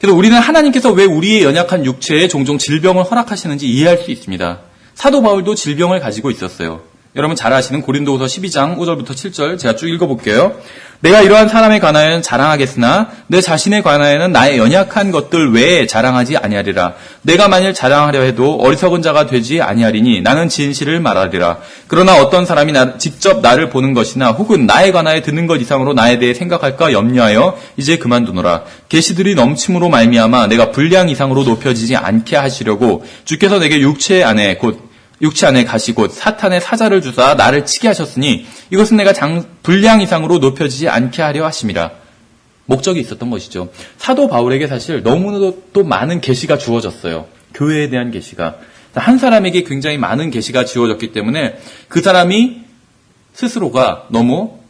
그래서 우리는 하나님께서 왜 우리의 연약한 육체에 종종 질병을 허락하시는지 이해할 수 있습니다. 사도 바울도 질병을 가지고 있었어요. 여러분 잘 아시는 고린도후서 12장 5절부터 7절 제가 쭉 읽어볼게요. 내가 이러한 사람에 관하여는 자랑하겠으나 내 자신에 관하여는 나의 연약한 것들 외에 자랑하지 아니하리라. 내가 만일 자랑하려 해도 어리석은 자가 되지 아니하리니 나는 진실을 말하리라. 그러나 어떤 사람이 직접 나를 보는 것이나 혹은 나에 관하여 듣는 것 이상으로 나에 대해 생각할까 염려하여 이제 그만두노라. 계시들이 넘침으로 말미암아 내가 분량 이상으로 높여지지 않게 하시려고 주께서 내게 육체 안에 가시고 사탄의 사자를 주사 나를 치게 하셨으니 이것은 내가 분량 이상으로 높여지지 않게 하려 하심이라. 목적이 있었던 것이죠. 사도 바울에게 사실 너무나도 많은 계시가 주어졌어요. 교회에 대한 계시가. 한 사람에게 굉장히 많은 계시가 주어졌기 때문에 그 사람이 스스로가 너무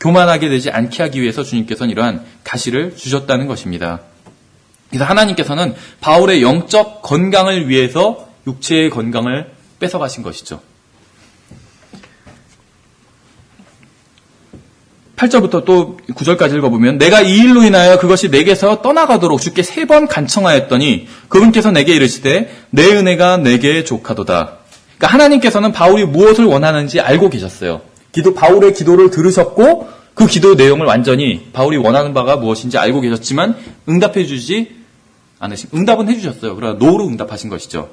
교만하게 되지 않게 하기 위해서 주님께서는 이러한 가시를 주셨다는 것입니다. 그래서 하나님께서는 바울의 영적 건강을 위해서 육체의 건강을 뺏어가신 것이죠. 8절부터 또 9절까지 읽어보면 내가 이 일로 인하여 그것이 내게서 떠나가도록 주께 3번 간청하였더니 그분께서 내게 이르시되 내 은혜가 내게 족하도다. 그러니까 하나님께서는 바울이 무엇을 원하는지 알고 계셨어요. 바울의 기도를 들으셨고 그 기도 내용을 완전히 바울이 원하는 바가 무엇인지 알고 계셨지만 응답해 주지 응답은 해주셨어요. 그러나 노로 응답하신 것이죠.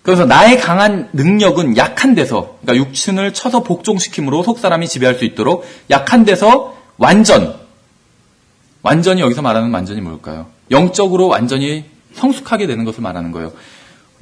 그래서 나의 강한 능력은 약한 데서, 그러니까 육신을 쳐서 복종시킴으로 속사람이 지배할 수 있도록 약한 데서 완전히 여기서 말하는 완전이 뭘까요? 영적으로 완전히 성숙하게 되는 것을 말하는 거예요.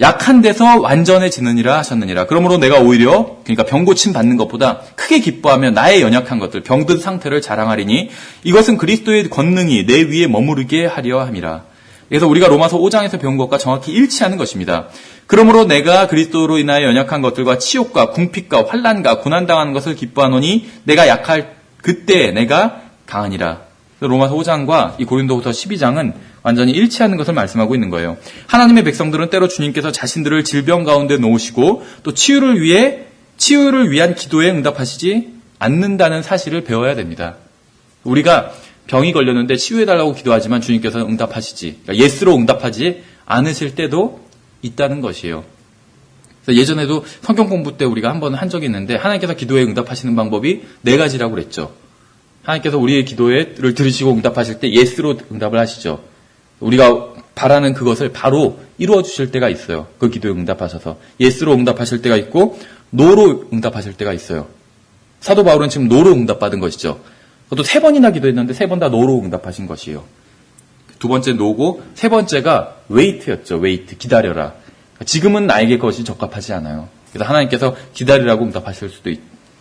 약한 데서 완전해지느니라 하셨느니라. 그러므로 내가 오히려 그러니까 병고침 받는 것보다 크게 기뻐하며 나의 연약한 것들, 병든 상태를 자랑하리니 이것은 그리스도의 권능이 내 위에 머무르게 하려 함이라. 그래서 우리가 로마서 5장에서 배운 것과 정확히 일치하는 것입니다. 그러므로 내가 그리스도로 인하여 연약한 것들과 치욕과 궁핍과 환난과 고난당하는 것을 기뻐하노니 내가 약할 그때 내가 강하니라. 로마서 5장과 이 고린도후서 12장은 완전히 일치하는 것을 말씀하고 있는 거예요. 하나님의 백성들은 때로 주님께서 자신들을 질병 가운데 놓으시고 또 치유를 위한 기도에 응답하시지 않는다는 사실을 배워야 됩니다. 우리가 병이 걸렸는데 치유해달라고 기도하지만 주님께서는 응답하시지, 그러니까 예스로 응답하지 않으실 때도 있다는 것이에요. 그래서 예전에도 성경 공부 때 우리가 한 번 한 적이 있는데 하나님께서 기도에 응답하시는 방법이 4가지라고 그랬죠. 하나님께서 우리의 기도를 들으시고 응답하실 때 예스로 응답을 하시죠. 우리가 바라는 그것을 바로 이루어 주실 때가 있어요. 그 기도에 응답하셔서 예스로 응답하실 때가 있고 노로 응답하실 때가 있어요. 사도 바울은 지금 노로 응답받은 것이죠. 저도 3번이나 기도했는데 3번 다 노로 응답하신 것이에요. 2번째 노고 3번째가 웨이트였죠. 웨이트, 기다려라. 지금은 나에게 그것이 적합하지 않아요. 그래서 하나님께서 기다리라고 응답하실 수도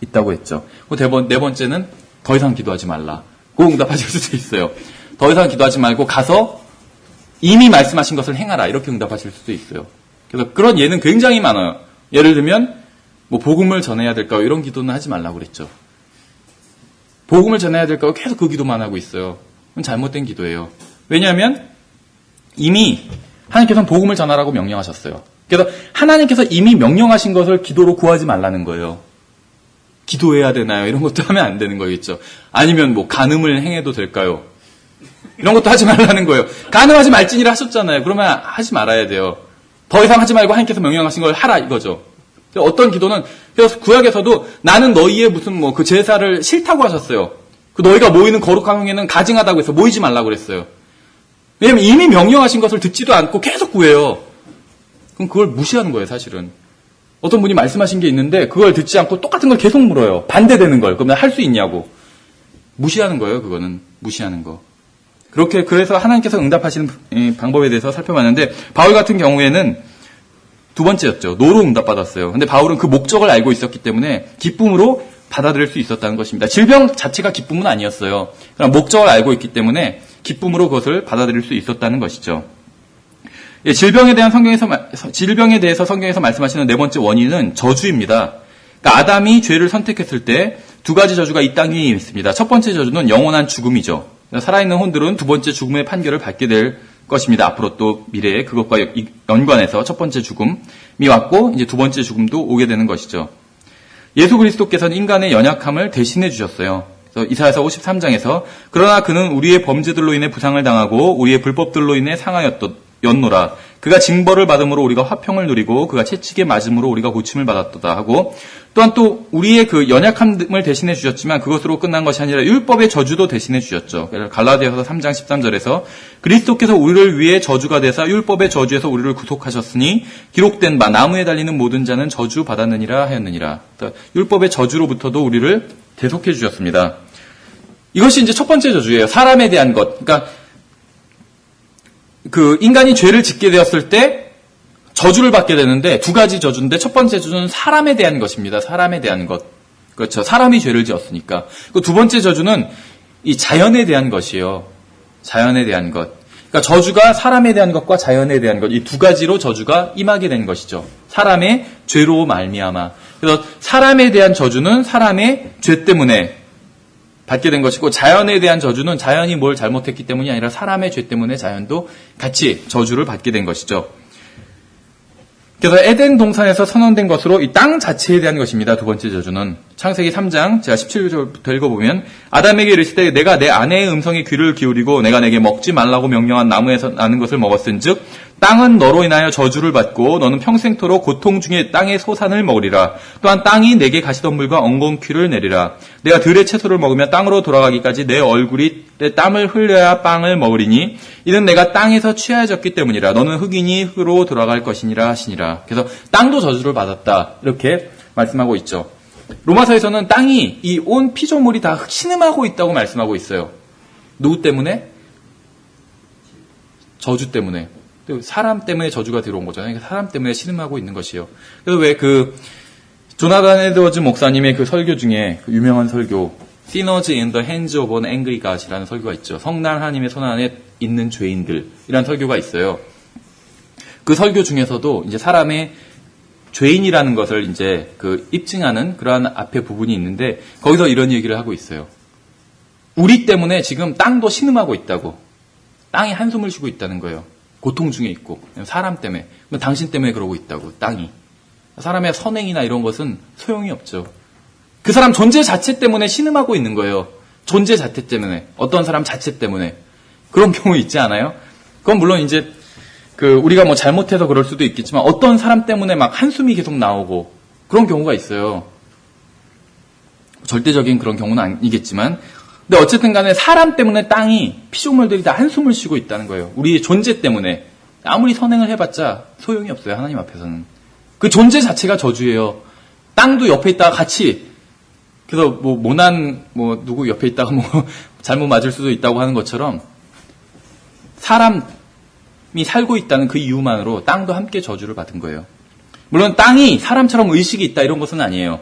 있다고 했죠. 그리고 4번째는 더 이상 기도하지 말라. 그 응답하실 수도 있어요. 더 이상 기도하지 말고 가서 이미 말씀하신 것을 행하라. 이렇게 응답하실 수도 있어요. 그래서 그런 예는 굉장히 많아요. 예를 들면 뭐 복음을 전해야 될까 이런 기도는 하지 말라고 그랬죠. 복음을 전해야 될까 계속 그 기도만 하고 있어요. 그건 잘못된 기도예요. 왜냐하면 이미 하나님께서는 복음을 전하라고 명령하셨어요. 그래서 하나님께서 이미 명령하신 것을 기도로 구하지 말라는 거예요. 기도해야 되나요? 이런 것도 하면 안 되는 거겠죠. 아니면 뭐 간음을 행해도 될까요? 이런 것도 하지 말라는 거예요. 간음하지 말지니라 하셨잖아요. 그러면 하지 말아야 돼요. 더 이상 하지 말고 하나님께서 명령하신 걸 하라 이거죠. 어떤 기도는 그래서 구약에서도 나는 너희의 무슨 뭐 그 제사를 싫다고 하셨어요. 그 너희가 모이는 거룩한 행위는 가증하다고 해서 모이지 말라고 그랬어요. 왜냐면 이미 명령하신 것을 듣지도 않고 계속 구해요. 그럼 그걸 무시하는 거예요, 사실은. 어떤 분이 말씀하신 게 있는데 그걸 듣지 않고 똑같은 걸 계속 물어요. 반대되는 걸. 그러면 할 수 있냐고. 무시하는 거예요, 그거는. 무시하는 거. 그래서 하나님께서 응답하시는 방법에 대해서 살펴봤는데 바울 같은 경우에는 2번째였죠. 노로 응답받았어요. 근데 바울은 그 목적을 알고 있었기 때문에 기쁨으로 받아들일 수 있었다는 것입니다. 질병 자체가 기쁨은 아니었어요. 그러나 목적을 알고 있기 때문에 기쁨으로 그것을 받아들일 수 있었다는 것이죠. 예, 질병에 대해서 성경에서 말씀하시는 4번째 원인은 저주입니다. 그러니까 아담이 죄를 선택했을 때 2가지 저주가 이 땅에 있습니다. 첫 번째 저주는 영원한 죽음이죠. 살아있는 혼들은 2번째 죽음의 판결을 받게 될 것입니다. 앞으로 또 미래에 그것과 연관해서 첫 번째 죽음이 왔고 이제 2번째 죽음도 오게 되는 것이죠. 예수 그리스도께서는 인간의 연약함을 대신해 주셨어요. 그래서 이사야서 53장에서 그러나 그는 우리의 범죄들로 인해 부상을 당하고 우리의 불법들로 인해 상하였노라. 그가 징벌을 받음으로 우리가 화평을 누리고 그가 채찍에 맞음으로 우리가 고침을 받았도다 하고 또한 또 우리의 그 연약함을 대신해 주셨지만 그것으로 끝난 것이 아니라 율법의 저주도 대신해 주셨죠. 갈라디아서 3장 13절에서 그리스도께서 우리를 위해 저주가 되사 율법의 저주에서 우리를 구속하셨으니 기록된 바 나무에 달리는 모든 자는 저주 받았느니라 하였느니라. 그러니까 율법의 저주로부터도 우리를 대속해 주셨습니다. 이것이 이제 첫 번째 저주예요. 사람에 대한 것. 그러니까 그 인간이 죄를 짓게 되었을 때 저주를 받게 되는데 2가지 저주인데 첫 번째 저주는 사람에 대한 것입니다. 사람에 대한 것. 그렇죠. 사람이 죄를 지었으니까. 그 2번째 저주는 이 자연에 대한 것이에요. 자연에 대한 것. 그러니까 저주가 사람에 대한 것과 자연에 대한 것. 이 2가지로 저주가 임하게 된 것이죠. 사람의 죄로 말미암아. 그래서 사람에 대한 저주는 사람의 죄 때문에 받게 된 것이고 자연에 대한 저주는 자연이 뭘 잘못했기 때문이 아니라 사람의 죄 때문에 자연도 같이 저주를 받게 된 것이죠. 그래서 에덴 동산에서 선언된 것으로 이 땅 자체에 대한 것입니다. 2번째 저주는 창세기 3장 제가 17절부터 읽어보면 아담에게 이르시되 내가 내 아내의 음성에 귀를 기울이고 내가 내게 먹지 말라고 명령한 나무에서 나는 것을 먹었은즉 땅은 너로 인하여 저주를 받고 너는 평생토록 고통 중에 땅의 소산을 먹으리라. 또한 땅이 내게 가시덤불과 엉겅퀴를 내리라. 내가 들의 채소를 먹으며 땅으로 돌아가기까지 내 얼굴이 내 땀을 흘려야 빵을 먹으리니 이는 내가 땅에서 취하여졌기 때문이라. 너는 흙이니 흙으로 돌아갈 것이니라 하시니라. 그래서 땅도 저주를 받았다. 이렇게 말씀하고 있죠. 로마서에서는 땅이 이 온 피조물이 다 신음하고 있다고 말씀하고 있어요. 누구 때문에? 저주 때문에. 사람 때문에 저주가 들어온 거잖아요. 그러니까 사람 때문에 신음하고 있는 것이요. 그래서 왜 그 조나단 에드워즈 목사님의 그 설교 중에 그 유명한 설교 Sinners in the Hands of an Angry God이라는 설교가 있죠. 성난 하나님의 손 안에 있는 죄인들이라는 설교가 있어요. 그 설교 중에서도 이제 사람의 죄인이라는 것을 이제 그 입증하는 그러한 앞에 부분이 있는데 거기서 이런 얘기를 하고 있어요. 우리 때문에 지금 땅도 신음하고 있다고. 땅이 한숨을 쉬고 있다는 거예요. 고통 중에 있고 사람 때문에 당신 때문에 그러고 있다고 땅이 사람의 선행이나 이런 것은 소용이 없죠. 그 사람 존재 자체 때문에 신음하고 있는 거예요. 존재 자체 때문에. 어떤 사람 자체 때문에. 그런 경우 있지 않아요? 그건 물론 이제 우리가 뭐 잘못해서 그럴 수도 있겠지만 어떤 사람 때문에 막 한숨이 계속 나오고 그런 경우가 있어요. 절대적인 그런 경우는 아니겠지만. 근데 어쨌든 간에 사람 때문에 땅이 피조물들이 다 한숨을 쉬고 있다는 거예요. 우리의 존재 때문에. 아무리 선행을 해봤자 소용이 없어요. 하나님 앞에서는. 그 존재 자체가 저주예요. 땅도 옆에 있다가 같이 그래서 모난 누구 옆에 있다가 잘못 맞을 수도 있다고 하는 것처럼 사람이 살고 있다는 그 이유만으로 땅도 함께 저주를 받은 거예요. 물론 땅이 사람처럼 의식이 있다 이런 것은 아니에요.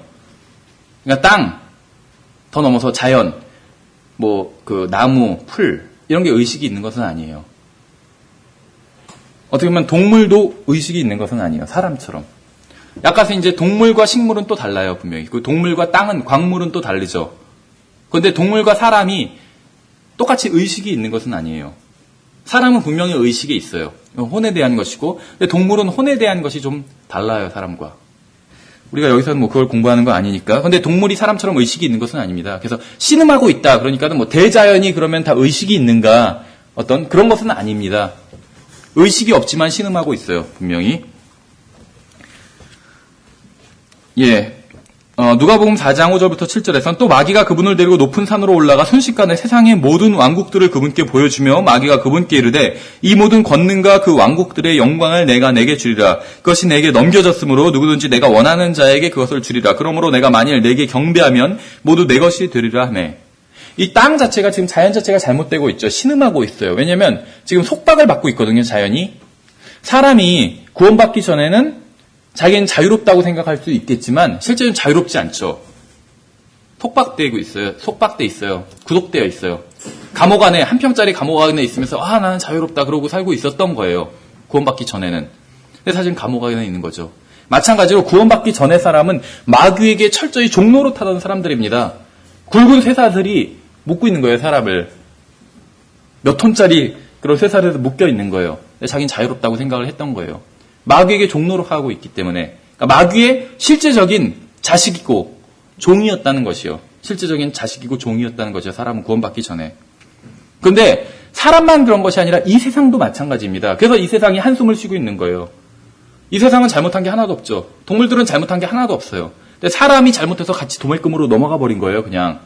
그러니까 땅, 더 넘어서 자연, 나무, 풀 이런 게 의식이 있는 것은 아니에요. 어떻게 보면 동물도 의식이 있는 것은 아니에요. 사람처럼. 약간서 이제 동물과 식물은 또 달라요, 분명히. 그 동물과 땅은, 광물은 또 다르죠. 그런데 동물과 사람이 똑같이 의식이 있는 것은 아니에요. 사람은 분명히 의식이 있어요. 혼에 대한 것이고, 근데 동물은 혼에 대한 것이 좀 달라요, 사람과. 우리가 여기서는 그걸 공부하는 거 아니니까. 근데 동물이 사람처럼 의식이 있는 것은 아닙니다. 그래서 신음하고 있다. 그러니까는 대자연이 그러면 다 의식이 있는가? 어떤 그런 것은 아닙니다. 의식이 없지만 신음하고 있어요, 분명히. 예. 누가복음 4장 5절부터 7절에서는 또 마귀가 그분을 데리고 높은 산으로 올라가 순식간에 세상의 모든 왕국들을 그분께 보여주며 마귀가 그분께 이르되 이 모든 권능과 그 왕국들의 영광을 내가 내게 주리라. 그것이 내게 넘겨졌으므로 누구든지 내가 원하는 자에게 그것을 주리라. 그러므로 내가 만일 내게 경배하면 모두 내 것이 되리라 하네. 이 땅 자체가 지금 자연 자체가 잘못되고 있죠. 신음하고 있어요. 왜냐하면 지금 속박을 받고 있거든요. 자연이. 사람이 구원받기 전에는 자기는 자유롭다고 생각할 수 있겠지만 실제로는 자유롭지 않죠. 속박되고 있어요. 속박돼 있어요. 구속되어 있어요. 감옥 안에 한 평짜리 감옥 안에 있으면서 나는 자유롭다 그러고 살고 있었던 거예요. 구원받기 전에는. 근데 사실은 감옥 안에 있는 거죠. 마찬가지로 구원받기 전의 사람은 마귀에게 철저히 종로로 타던 사람들입니다. 굵은 쇠사슬이 묶고 있는 거예요. 사람을. 몇 톤짜리 그런 쇠사슬에서 묶여 있는 거예요. 자기는 자유롭다고 생각을 했던 거예요. 마귀에게 종로로 하고 있기 때문에 그러니까 마귀의 실제적인 자식이고 종이었다는 것이요. 실제적인 자식이고 종이었다는 것이요. 사람은 구원받기 전에. 그런데 사람만 그런 것이 아니라 이 세상도 마찬가지입니다. 그래서 이 세상이 한숨을 쉬고 있는 거예요. 이 세상은 잘못한 게 하나도 없죠. 동물들은 잘못한 게 하나도 없어요. 근데 사람이 잘못해서 같이 도멜금으로 넘어가 버린 거예요. 그냥.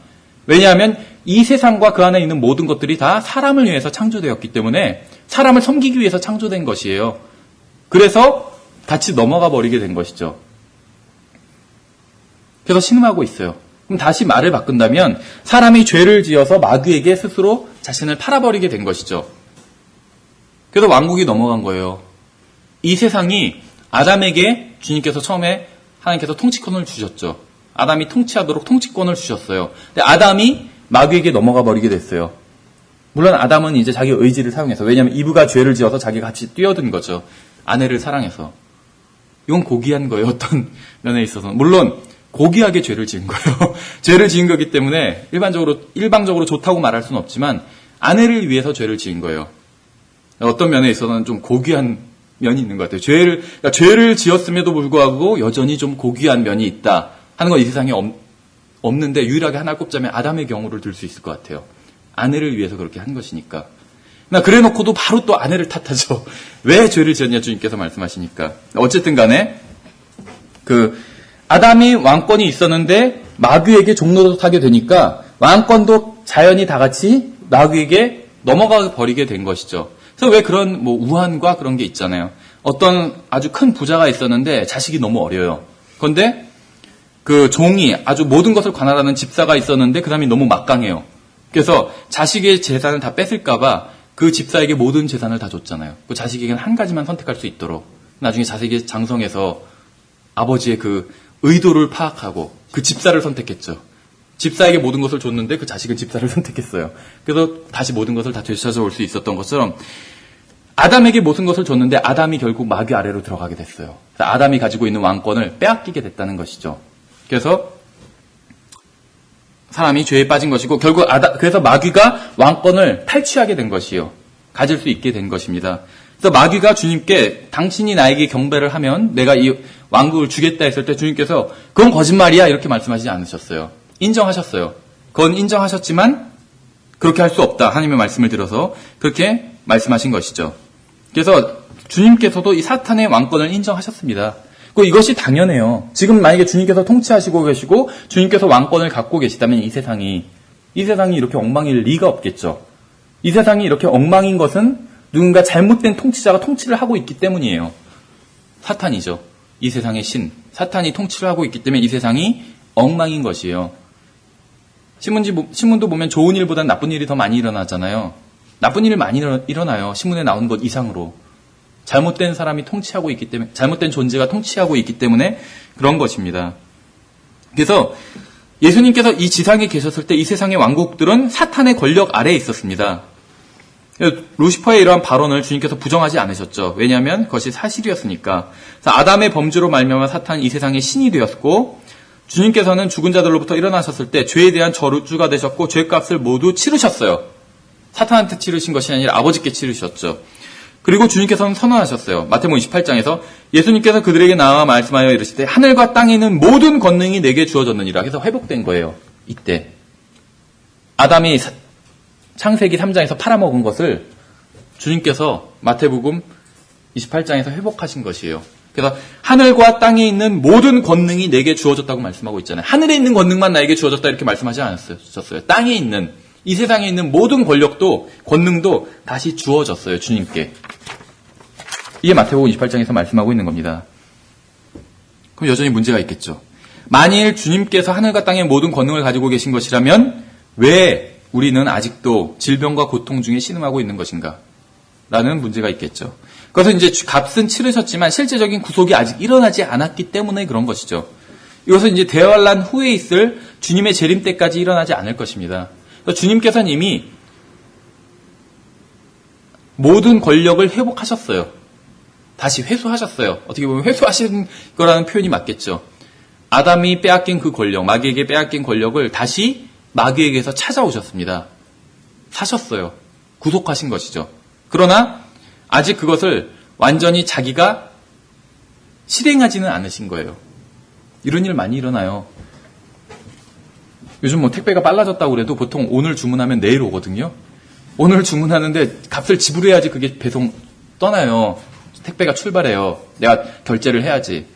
왜냐하면 이 세상과 그 안에 있는 모든 것들이 다 사람을 위해서 창조되었기 때문에 사람을 섬기기 위해서 창조된 것이에요. 그래서 같이 넘어가 버리게 된 것이죠. 그래서 신음하고 있어요. 그럼 다시 말을 바꾼다면 사람이 죄를 지어서 마귀에게 스스로 자신을 팔아버리게 된 것이죠. 그래서 왕국이 넘어간 거예요. 이 세상이 아담에게 주님께서 처음에 하나님께서 통치권을 주셨죠. 아담이 통치하도록 통치권을 주셨어요. 근데 아담이 마귀에게 넘어가 버리게 됐어요. 물론 아담은 이제 자기 의지를 사용해서, 왜냐하면 이브가 죄를 지어서 자기가 같이 뛰어든 거죠. 아내를 사랑해서. 이건 고귀한 거예요. 어떤 면에 있어서. 물론 고귀하게 죄를 지은 거예요. 죄를 지은 거기 때문에 일방적으로 좋다고 말할 수는 없지만 아내를 위해서 죄를 지은 거예요. 어떤 면에 있어서는 좀 고귀한 면이 있는 것 같아요. 그러니까 죄를 지었음에도 불구하고 여전히 좀 고귀한 면이 있다 하는 건 이 세상에 없는데 유일하게 하나 꼽자면 아담의 경우를 들 수 있을 것 같아요. 아내를 위해서 그렇게 한 것이니까. 그래 놓고도 바로 또 아내를 탓하죠. 왜 죄를 지었냐 주님께서 말씀하시니까. 어쨌든 간에 아담이 왕권이 있었는데 마귀에게 종로로 타게 되니까 왕권도 자연이 다 같이 마귀에게 넘어가 버리게 된 것이죠. 그래서 왜 그런 우환과 그런 게 있잖아요. 어떤 아주 큰 부자가 있었는데 자식이 너무 어려요. 그런데 그 종이 아주 모든 것을 관할하는 집사가 있었는데 그 사람이 너무 막강해요. 그래서 자식의 재산을 다 뺏을까봐 그 집사에게 모든 재산을 다 줬잖아요. 그 자식에게는 한 가지만 선택할 수 있도록. 나중에 자식이 장성해서 아버지의 그 의도를 파악하고 그 집사를 선택했죠. 집사에게 모든 것을 줬는데 그 자식은 집사를 선택했어요. 그래서 다시 모든 것을 다 되찾아올 수 있었던 것처럼 아담에게 모든 것을 줬는데 아담이 결국 마귀 아래로 들어가게 됐어요. 그래서 아담이 가지고 있는 왕권을 빼앗기게 됐다는 것이죠. 그래서 사람이 죄에 빠진 것이고 결국 그래서 마귀가 왕권을 탈취하게 된 것이요. 가질 수 있게 된 것입니다. 그래서 마귀가 주님께 당신이 나에게 경배를 하면 내가 이 왕국을 주겠다 했을 때 주님께서 그건 거짓말이야 이렇게 말씀하시지 않으셨어요. 인정하셨어요. 그건 인정하셨지만 그렇게 할 수 없다. 하나님의 말씀을 들어서 그렇게 말씀하신 것이죠. 그래서 주님께서도 이 사탄의 왕권을 인정하셨습니다. 이것이 당연해요. 지금 만약에 주님께서 통치하시고 계시고 주님께서 왕권을 갖고 계시다면 이 세상이 이렇게 엉망일 리가 없겠죠. 이 세상이 이렇게 엉망인 것은 누군가 잘못된 통치자가 통치를 하고 있기 때문이에요. 사탄이죠. 이 세상의 신. 사탄이 통치를 하고 있기 때문에 이 세상이 엉망인 것이에요. 신문도 보면 좋은 일보단 나쁜 일이 더 많이 일어나잖아요. 나쁜 일이 많이 일어나요. 신문에 나오는 것 이상으로. 잘못된 사람이 통치하고 있기 때문에, 잘못된 존재가 통치하고 있기 때문에 그런 것입니다. 그래서 예수님께서 이 지상에 계셨을 때 이 세상의 왕국들은 사탄의 권력 아래에 있었습니다. 루시퍼의 이러한 발언을 주님께서 부정하지 않으셨죠. 왜냐하면 그것이 사실이었으니까. 그래서 아담의 범죄로 말미암아 사탄이 이 세상의 신이 되었고 주님께서는 죽은 자들로부터 일어나셨을 때 죄에 대한 저주가 되셨고 죄값을 모두 치르셨어요. 사탄한테 치르신 것이 아니라 아버지께 치르셨죠. 그리고 주님께서는 선언하셨어요. 마태복음 28장에서 예수님께서 그들에게 나와 말씀하여 이르시되 하늘과 땅에 있는 모든 권능이 내게 주어졌느니라. 해서 회복된 거예요. 이때 아담이 창세기 3장에서 팔아먹은 것을 주님께서 마태복음 28장에서 회복하신 것이에요. 그래서 하늘과 땅에 있는 모든 권능이 내게 주어졌다고 말씀하고 있잖아요. 하늘에 있는 권능만 나에게 주어졌다 이렇게 말씀하지 않았어요. 땅에 있는 이 세상에 있는 모든 권력도 권능도 다시 주어졌어요. 주님께. 이게 마태복음 28장에서 말씀하고 있는 겁니다. 그럼 여전히 문제가 있겠죠. 만일 주님께서 하늘과 땅의 모든 권능을 가지고 계신 것이라면 왜 우리는 아직도 질병과 고통 중에 신음하고 있는 것인가? 라는 문제가 있겠죠. 그래서 이제 값은 치르셨지만 실제적인 구속이 아직 일어나지 않았기 때문에 그런 것이죠. 이것은 이제 대환란 후에 있을 주님의 재림 때까지 일어나지 않을 것입니다. 주님께서는 이미 모든 권력을 회복하셨어요. 다시 회수하셨어요. 어떻게 보면 회수하신 거라는 표현이 맞겠죠. 아담이 빼앗긴 그 권력, 마귀에게 빼앗긴 권력을 다시 마귀에게서 찾아오셨습니다. 사셨어요. 구속하신 것이죠. 그러나 아직 그것을 완전히 자기가 실행하지는 않으신 거예요. 이런 일 많이 일어나요. 요즘 뭐 택배가 빨라졌다고 그래도 보통 오늘 주문하면 내일 오거든요. 오늘 주문하는데 값을 지불해야지 그게 배송 떠나요. 택배가 출발해요. 내가 결제를 해야지.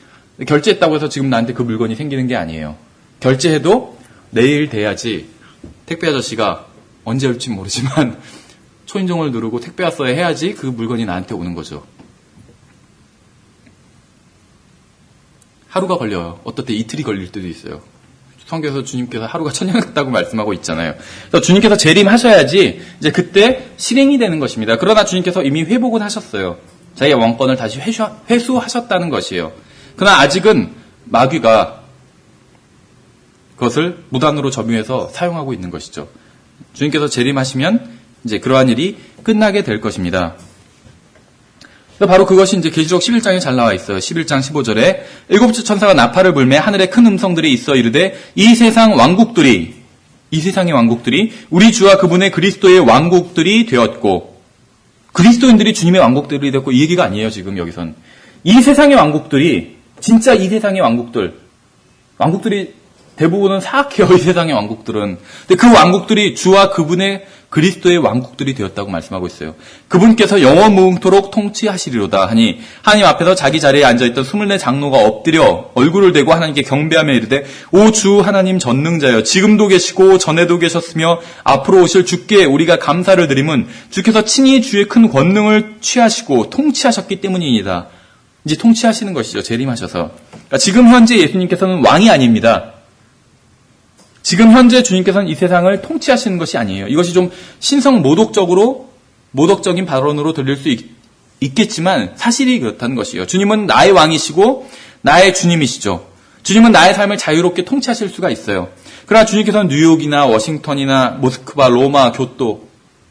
결제했다고 해서 지금 나한테 그 물건이 생기는 게 아니에요. 결제해도 내일 돼야지 택배 아저씨가 언제 올지 모르지만 초인종을 누르고 택배 왔어야 해야지 그 물건이 나한테 오는 거죠. 하루가 걸려요. 어떨 때 이틀이 걸릴 때도 있어요. 성경에서 주님께서 하루가 천년 같다고 말씀하고 있잖아요. 그래서 주님께서 재림하셔야지 이제 그때 실행이 되는 것입니다. 그러나 주님께서 이미 회복은 하셨어요. 자기의 왕권을 다시 회수하셨다는 것이에요. 그러나 아직은 마귀가 그것을 무단으로 점유해서 사용하고 있는 것이죠. 주님께서 재림하시면 이제 그러한 일이 끝나게 될 것입니다. 바로 그것이 이제 계시록 11장에 잘 나와 있어요. 11장 15절에 일곱째 천사가 나팔을 불매 하늘에 큰 음성들이 있어 이르되 이 세상의 왕국들이 우리 주와 그분의 그리스도의 왕국들이 되었고 그리스도인들이 주님의 왕국들이 되었고 이 얘기가 아니에요. 지금 여기선 이 세상의 왕국들이 진짜 이 세상의 왕국들이 대부분은 사악해요. 이 세상의 왕국들은. 근데 그 왕국들이 주와 그분의 그리스도의 왕국들이 되었다고 말씀하고 있어요. 그분께서 영원 무궁토록 통치하시리로다 하니 하나님 앞에서 자기 자리에 앉아있던 24 장로가 엎드려 얼굴을 대고 하나님께 경배하며 이르되 오 주 하나님 전능자여 지금도 계시고 전에도 계셨으며 앞으로 오실 주께 우리가 감사를 드림은 주께서 친히 주의 큰 권능을 취하시고 통치하셨기 때문이니이다. 이제 통치하시는 것이죠. 재림하셔서. 그러니까 지금 현재 예수님께서는 왕이 아닙니다. 지금 현재 주님께서는 이 세상을 통치하시는 것이 아니에요. 이것이 좀 신성 모독적인 발언으로 들릴 수 있겠지만 사실이 그렇다는 것이에요. 주님은 나의 왕이시고 나의 주님이시죠. 주님은 나의 삶을 자유롭게 통치하실 수가 있어요. 그러나 주님께서는 뉴욕이나 워싱턴이나 모스크바, 로마, 교토,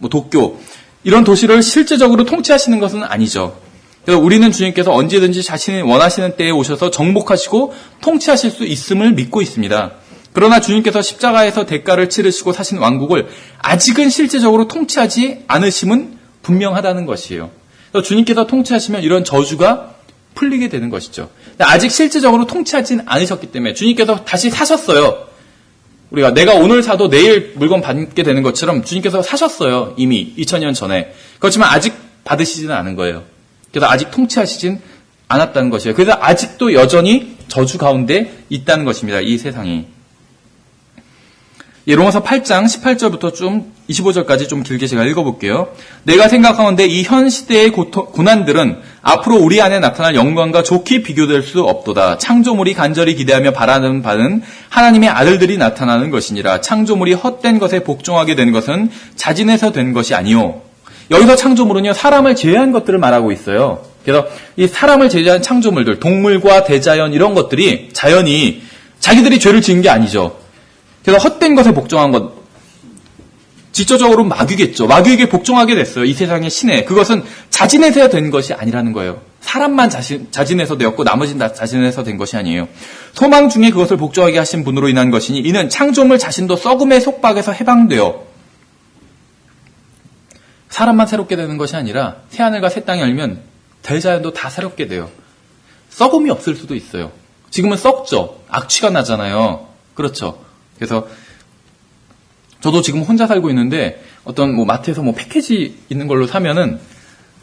도쿄 이런 도시를 실제적으로 통치하시는 것은 아니죠. 그래서 우리는 주님께서 언제든지 자신이 원하시는 때에 오셔서 정복하시고 통치하실 수 있음을 믿고 있습니다. 그러나 주님께서 십자가에서 대가를 치르시고 사신 왕국을 아직은 실제적으로 통치하지 않으심은 분명하다는 것이에요. 그래서 주님께서 통치하시면 이런 저주가 풀리게 되는 것이죠. 근데 아직 실질적으로 통치하진 않으셨기 때문에 주님께서 다시 사셨어요. 우리가 내가 오늘 사도 내일 물건 받게 되는 것처럼 주님께서 사셨어요. 이미 2000년 전에. 그렇지만 아직 받으시지는 않은 거예요. 그래서 아직 통치하시진 않았다는 것이에요. 그래서 아직도 여전히 저주 가운데 있다는 것입니다. 이 세상이. 로마서 8장 18절부터 좀 25절까지 좀 길게 제가 읽어볼게요. 내가 생각하건대 이 현 시대의 고난들은 앞으로 우리 안에 나타날 영광과 좋게 비교될 수 없도다. 창조물이 간절히 기대하며 바라는 바는 하나님의 아들들이 나타나는 것이니라. 창조물이 헛된 것에 복종하게 된 것은 자진해서 된 것이 아니요. 여기서 창조물은요, 사람을 제외한 것들을 말하고 있어요. 그래서 이 사람을 제외한 창조물들, 동물과 대자연 이런 것들이 자연이 자기들이 죄를 지은 게 아니죠. 그래서 헛된 것에 복종한 것, 직접적으로 마귀겠죠. 마귀에게 복종하게 됐어요. 이 세상의 신에. 그것은 자진해서 된 것이 아니라는 거예요. 사람만 자진해서 되었고 나머지는 다 자진해서 된 것이 아니에요. 소망 중에 그것을 복종하게 하신 분으로 인한 것이니 이는 창조물 자신도 썩음의 속박에서 해방되어 사람만 새롭게 되는 것이 아니라 새하늘과 새 땅이 열면 대자연도 다 새롭게 돼요. 썩음이 없을 수도 있어요. 지금은 썩죠. 악취가 나잖아요. 그렇죠. 그래서 저도 지금 혼자 살고 있는데 어떤 뭐 마트에서 뭐 패키지 있는 걸로 사면은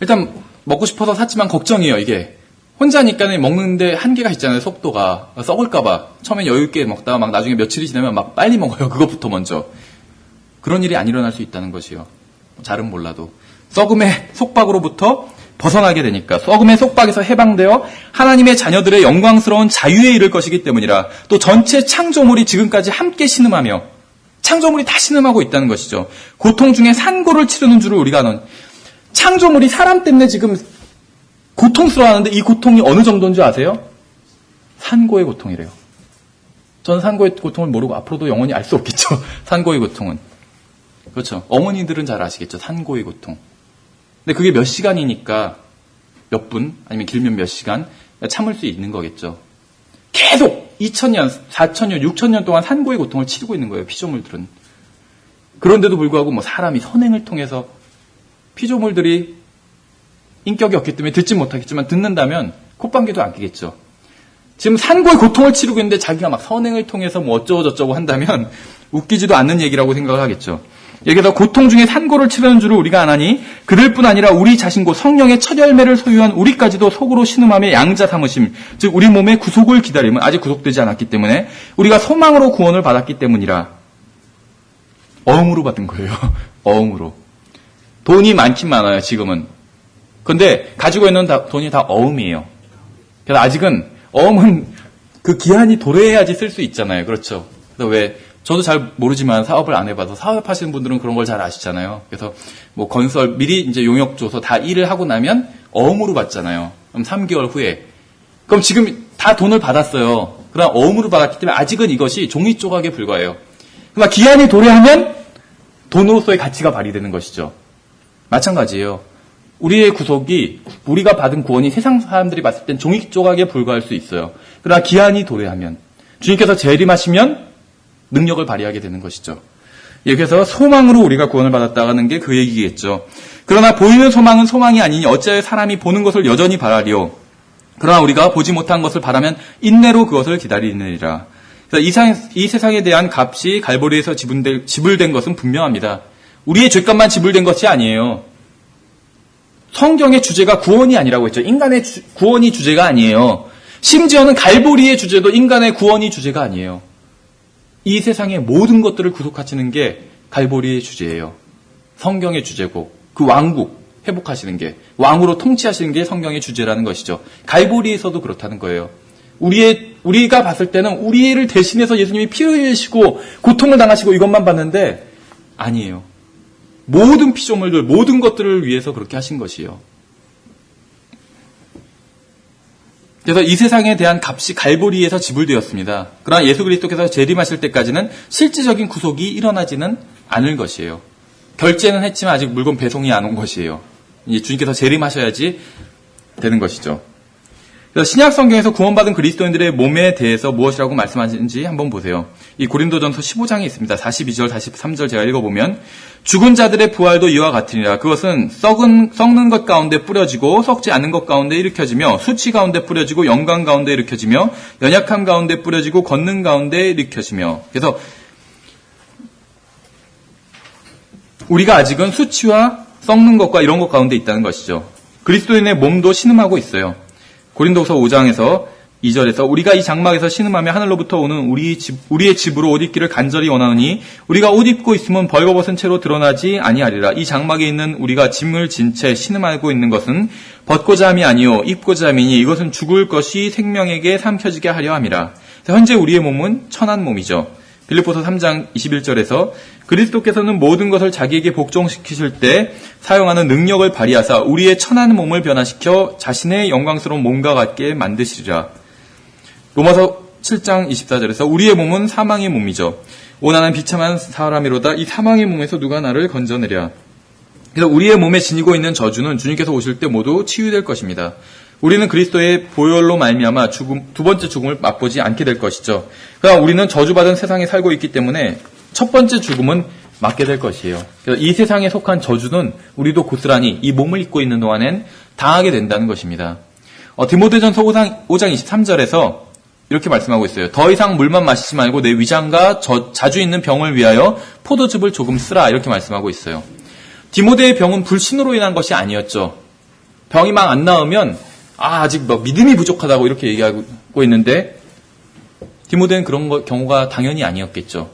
일단 먹고 싶어서 샀지만 걱정이에요. 이게 혼자니까 먹는데 한계가 있잖아요. 속도가 썩을까봐 처음엔 여유 있게 먹다가 막 나중에 며칠이 지나면 막 빨리 먹어요. 그것부터 먼저. 그런 일이 안 일어날 수 있다는 것이요. 잘은 몰라도 썩음의 속박으로부터 벗어나게 되니까 썩음의 속박에서 해방되어 하나님의 자녀들의 영광스러운 자유에 이를 것이기 때문이라. 또 전체 창조물이 지금까지 함께 신음하며 창조물이 다 신음하고 있다는 것이죠. 고통 중에 산고를 치르는 줄을 우리가 아는. 창조물이 사람 때문에 지금 고통스러워하는데 이 고통이 어느 정도인 줄 아세요? 산고의 고통이래요. 저는 산고의 고통을 모르고 앞으로도 영원히 알 수 없겠죠. 산고의 고통은. 그렇죠. 어머니들은 잘 아시겠죠. 산고의 고통. 근데 그게 몇 시간이니까 몇 분 아니면 길면 몇 시간 참을 수 있는 거겠죠. 계속 2000년, 4000년, 6000년 동안 산고의 고통을 치르고 있는 거예요. 피조물들은. 그런데도 불구하고 뭐 사람이 선행을 통해서 피조물들이 인격이 없기 때문에 듣지 못하겠지만 듣는다면 콧방귀도 안 끼겠죠. 지금 산고의 고통을 치르고 있는데 자기가 막 선행을 통해서 뭐 어쩌고 저쩌고 한다면 웃기지도 않는 얘기라고 생각을 하겠죠. 여기서 고통 중에 산고를 치르는 줄을 우리가 아나니 그들뿐 아니라 우리 자신고 성령의 첫 열매를 소유한 우리까지도 속으로 신음하며 양자 삼으심, 즉 우리 몸의 구속을 기다림은 아직 구속되지 않았기 때문에 우리가 소망으로 구원을 받았기 때문이라. 어음으로 받은 거예요. 어음으로. 돈이 많긴 많아요. 지금은. 근데 가지고 있는 돈이 다 어음이에요. 그래서 아직은 어음은 그 기한이 도래해야지 쓸 수 있잖아요. 그렇죠. 그래서 왜 저도 잘 모르지만 사업을 안 해봐서 사업하시는 분들은 그런 걸 잘 아시잖아요. 그래서 뭐 건설 미리 이제 용역 줘서 다 일을 하고 나면 어음으로 받잖아요. 그럼 3개월 후에. 그럼 지금 다 돈을 받았어요. 그러나 어음으로 받았기 때문에 아직은 이것이 종이 조각에 불과해요. 그러나 기한이 도래하면 돈으로서의 가치가 발휘되는 것이죠. 마찬가지예요. 우리의 구속이 우리가 받은 구원이 세상 사람들이 봤을 땐 종이 조각에 불과할 수 있어요. 그러나 기한이 도래하면 주님께서 재림하시면 능력을 발휘하게 되는 것이죠. 그래서 소망으로 우리가 구원을 받았다는 게 그 얘기겠죠. 그러나 보이는 소망은 소망이 아니니 어찌하여 사람이 보는 것을 여전히 바라리요. 그러나 우리가 보지 못한 것을 바라면 인내로 그것을 기다리느니라. 그래서 이 세상에 대한 값이 갈보리에서 지불된 것은 분명합니다. 우리의 죄값만 지불된 것이 아니에요. 성경의 주제가 구원이 아니라고 했죠. 인간의 구원이 주제가 아니에요. 심지어는 갈보리의 주제도 인간의 구원이 주제가 아니에요. 이 세상의 모든 것들을 구속하시는 게 갈보리의 주제예요. 성경의 주제고 그 왕국 회복하시는 게 왕으로 통치하시는 게 성경의 주제라는 것이죠. 갈보리에서도 그렇다는 거예요. 우리가 봤을 때는 우리를 대신해서 예수님이 피 흘리시고 고통을 당하시고 이것만 봤는데 아니에요. 모든 피조물들 모든 것들을 위해서 그렇게 하신 것이에요. 그래서 이 세상에 대한 값이 갈보리에서 지불되었습니다. 그러나 예수 그리스도께서 재림하실 때까지는 실질적인 구속이 일어나지는 않을 것이에요. 결제는 했지만 아직 물건 배송이 안 온 것이에요. 이제 주님께서 재림하셔야지 되는 것이죠. 신약 성경에서 구원받은 그리스도인들의 몸에 대해서 무엇이라고 말씀하시는지 한번 보세요. 이 고린도전서 15장에 있습니다. 42절, 43절 제가 읽어보면 죽은 자들의 부활도 이와 같으니라. 그것은 썩는 것 가운데 뿌려지고 썩지 않는 것 가운데 일으켜지며 수치 가운데 뿌려지고 영광 가운데 일으켜지며 연약함 가운데 뿌려지고 권능 가운데 일으켜지며. 그래서 우리가 아직은 수치와 썩는 것과 이런 것 가운데 있다는 것이죠. 그리스도인의 몸도 신음하고 있어요. 고린도서 5장에서 2절에서 우리가 이 장막에서 신음하며 하늘로부터 오는 우리의 집으로 옷 입기를 간절히 원하노니 우리가 옷 입고 있으면 벌거벗은 채로 드러나지 아니하리라. 이 장막에 있는 우리가 짐을 진 채 신음하고 있는 것은 벗고자 함이 아니요 입고자 함이니 이것은 죽을 것이 생명에게 삼켜지게 하려 함이라. 현재 우리의 몸은 천한 몸이죠. 빌립보서 3장 21절에서 그리스도께서는 모든 것을 자기에게 복종시키실 때 사용하는 능력을 발휘하사 우리의 천한 몸을 변화시켜 자신의 영광스러운 몸과 같게 만드시리라. 로마서 7장 24절에서 우리의 몸은 사망의 몸이죠. 오나는 비참한 사람이로다. 이 사망의 몸에서 누가 나를 건져내랴. 그래서 우리의 몸에 지니고 있는 저주는 주님께서 오실 때 모두 치유될 것입니다. 우리는 그리스도의 보혈로 말미암아 두 번째 죽음을 맛보지 않게 될 것이죠. 그러나 우리는 저주받은 세상에 살고 있기 때문에 첫 번째 죽음은 맞게 될 것이에요. 그래서 이 세상에 속한 저주는 우리도 고스란히 이 몸을 입고 있는 동안엔 당하게 된다는 것입니다. 디모데전서 5장 23절에서 이렇게 말씀하고 있어요. 더 이상 물만 마시지 말고 내 위장과 자주 있는 병을 위하여 포도즙을 조금 쓰라. 이렇게 말씀하고 있어요. 디모데의 병은 불신으로 인한 것이 아니었죠. 병이 막 안 나으면 아직 믿음이 부족하다고 이렇게 얘기하고 있는데 디모데는 그런 경우가 당연히 아니었겠죠.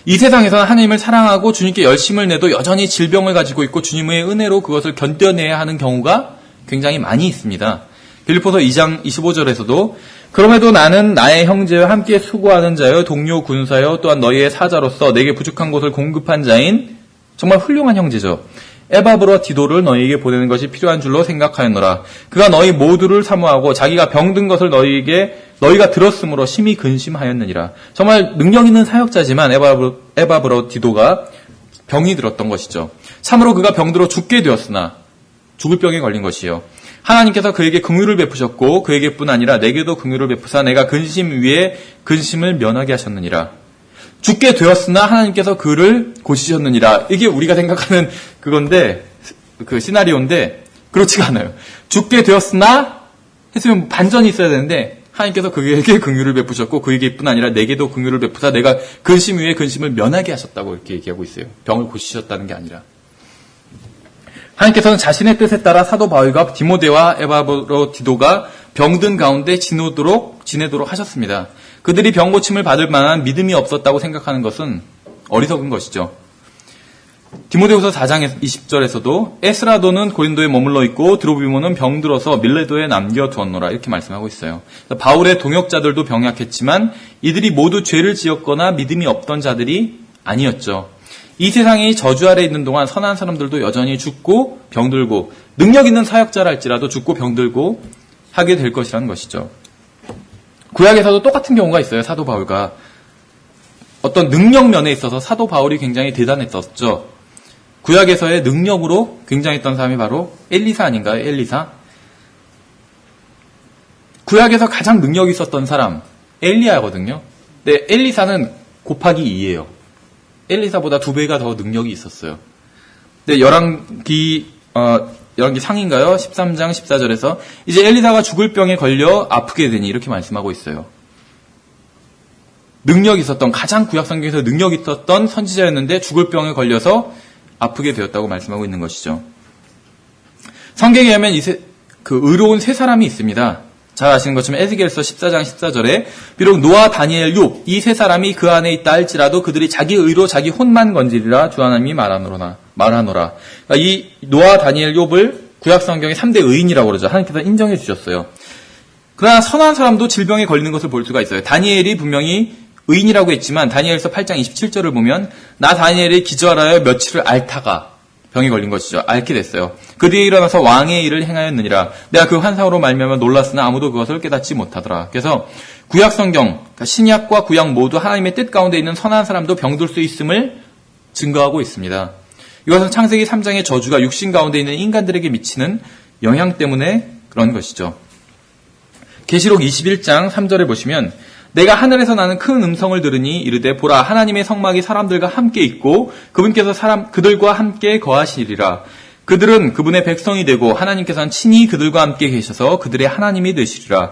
이 세상에서는 하나님을 사랑하고 주님께 열심을 내도 여전히 질병을 가지고 있고 주님의 은혜로 그것을 견뎌내야 하는 경우가 굉장히 많이 있습니다. 빌립보서 2장 25절에서도 그럼에도 나는 나의 형제와 함께 수고하는 자여 동료 군사여 또한 너희의 사자로서 내게 부족한 것을 공급한 자인 정말 훌륭한 형제죠. 에바브로 디도를 너희에게 보내는 것이 필요한 줄로 생각하였노라. 그가 너희 모두를 사모하고 자기가 병든 것을 너희가 들었으므로 심히 근심하였느니라. 정말 능력 있는 사역자지만 에바브로 디도가 병이 들었던 것이죠. 참으로 그가 병들어 죽게 되었으나 죽을 병에 걸린 것이요. 하나님께서 그에게 긍휼을 베푸셨고 그에게뿐 아니라 내게도 긍휼을 베푸사 내가 근심 위에 근심을 면하게 하셨느니라. 죽게 되었으나 하나님께서 그를 고치셨느니라. 이게 우리가 생각하는 그건데, 그 시나리오인데, 그렇지가 않아요. 죽게 되었으나, 했으면 반전이 있어야 되는데, 하나님께서 그에게 긍휼을 베푸셨고, 그에게뿐 아니라 내게도 긍휼을 베푸사 내가 근심 위에 근심을 면하게 하셨다고 이렇게 얘기하고 있어요. 병을 고치셨다는 게 아니라. 하나님께서는 자신의 뜻에 따라 사도 바울과 디모데와 에바브로 디도가 병든 가운데 지내도록 하셨습니다. 그들이 병 고침을 받을 만한 믿음이 없었다고 생각하는 것은 어리석은 것이죠. 디모데후서 4장 20절에서도 에스라도는 고린도에 머물러 있고 드로비모는 병들어서 밀레도에 남겨두었노라 이렇게 말씀하고 있어요. 바울의 동역자들도 병약했지만 이들이 모두 죄를 지었거나 믿음이 없던 자들이 아니었죠. 이 세상이 저주 아래 있는 동안 선한 사람들도 여전히 죽고 병들고 능력 있는 사역자랄지라도 죽고 병들고 하게 될 것이라는 것이죠. 구약에서도 똑같은 경우가 있어요. 사도 바울과 어떤 능력 면에 있어서 사도 바울이 굉장히 대단했었죠. 구약에서의 능력으로 굉장했던 사람이 바로 엘리사 아닌가요? 엘리사. 구약에서 가장 능력이 있었던 사람 엘리야거든요. 근데 엘리사는 곱하기 2예요. 엘리사보다 2배가 더 능력이 있었어요. 근데 열왕기 상인가요? 13장 14절에서 이제 엘리사가 죽을 병에 걸려 아프게 되니 이렇게 말씀하고 있어요. 능력이 있었던 가장 구약 성경에서 능력이 있었던 선지자였는데 죽을 병에 걸려서 아프게 되었다고 말씀하고 있는 것이죠. 성경에 하면 의로운 세 사람이 있습니다. 잘 아시는 것처럼 에스겔서 14장 14절에 비록 노아, 다니엘, 욥 이 세 사람이 그 안에 있다 할지라도 그들이 자기 의로 자기 혼만 건지리라 주 하나님이 말하노라. 그러니까 이 노아, 다니엘, 욥을 구약 성경의 3대 의인이라고 그러죠. 하나님께서 인정해 주셨어요. 그러나 선한 사람도 질병에 걸리는 것을 볼 수가 있어요. 다니엘이 분명히 의인이라고 했지만 다니엘서 8장 27절을 보면 나 다니엘이 기절하여 며칠을 앓다가 병이 걸린 것이죠. 앓게 됐어요. 그 뒤에 일어나서 왕의 일을 행하였느니라. 내가 그 환상으로 말미암아 놀랐으나 아무도 그것을 깨닫지 못하더라. 그래서 구약 성경, 그러니까 신약과 구약 모두 하나님의 뜻 가운데 있는 선한 사람도 병들 수 있음을 증거하고 있습니다. 이것은 창세기 3장의 저주가 육신 가운데 있는 인간들에게 미치는 영향 때문에 그런 것이죠. 계시록 21장 3절에 보시면 내가 하늘에서 나는 큰 음성을 들으니 이르되 보라 하나님의 성막이 사람들과 함께 있고 그분께서 그들과 함께 거하시리라. 그들은 그분의 백성이 되고 하나님께서는 친히 그들과 함께 계셔서 그들의 하나님이 되시리라.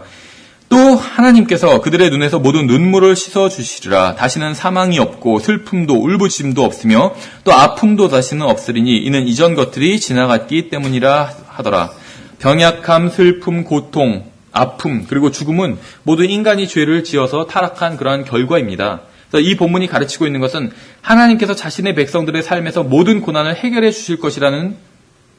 또 하나님께서 그들의 눈에서 모든 눈물을 씻어주시리라. 다시는 사망이 없고 슬픔도 울부짖음도 없으며 또 아픔도 다시는 없으리니 이는 이전 것들이 지나갔기 때문이라 하더라. 병약함, 슬픔, 고통, 아픔 그리고 죽음은 모두 인간이 죄를 지어서 타락한 그러한 결과입니다. 그래서 이 본문이 가르치고 있는 것은 하나님께서 자신의 백성들의 삶에서 모든 고난을 해결해 주실 것이라는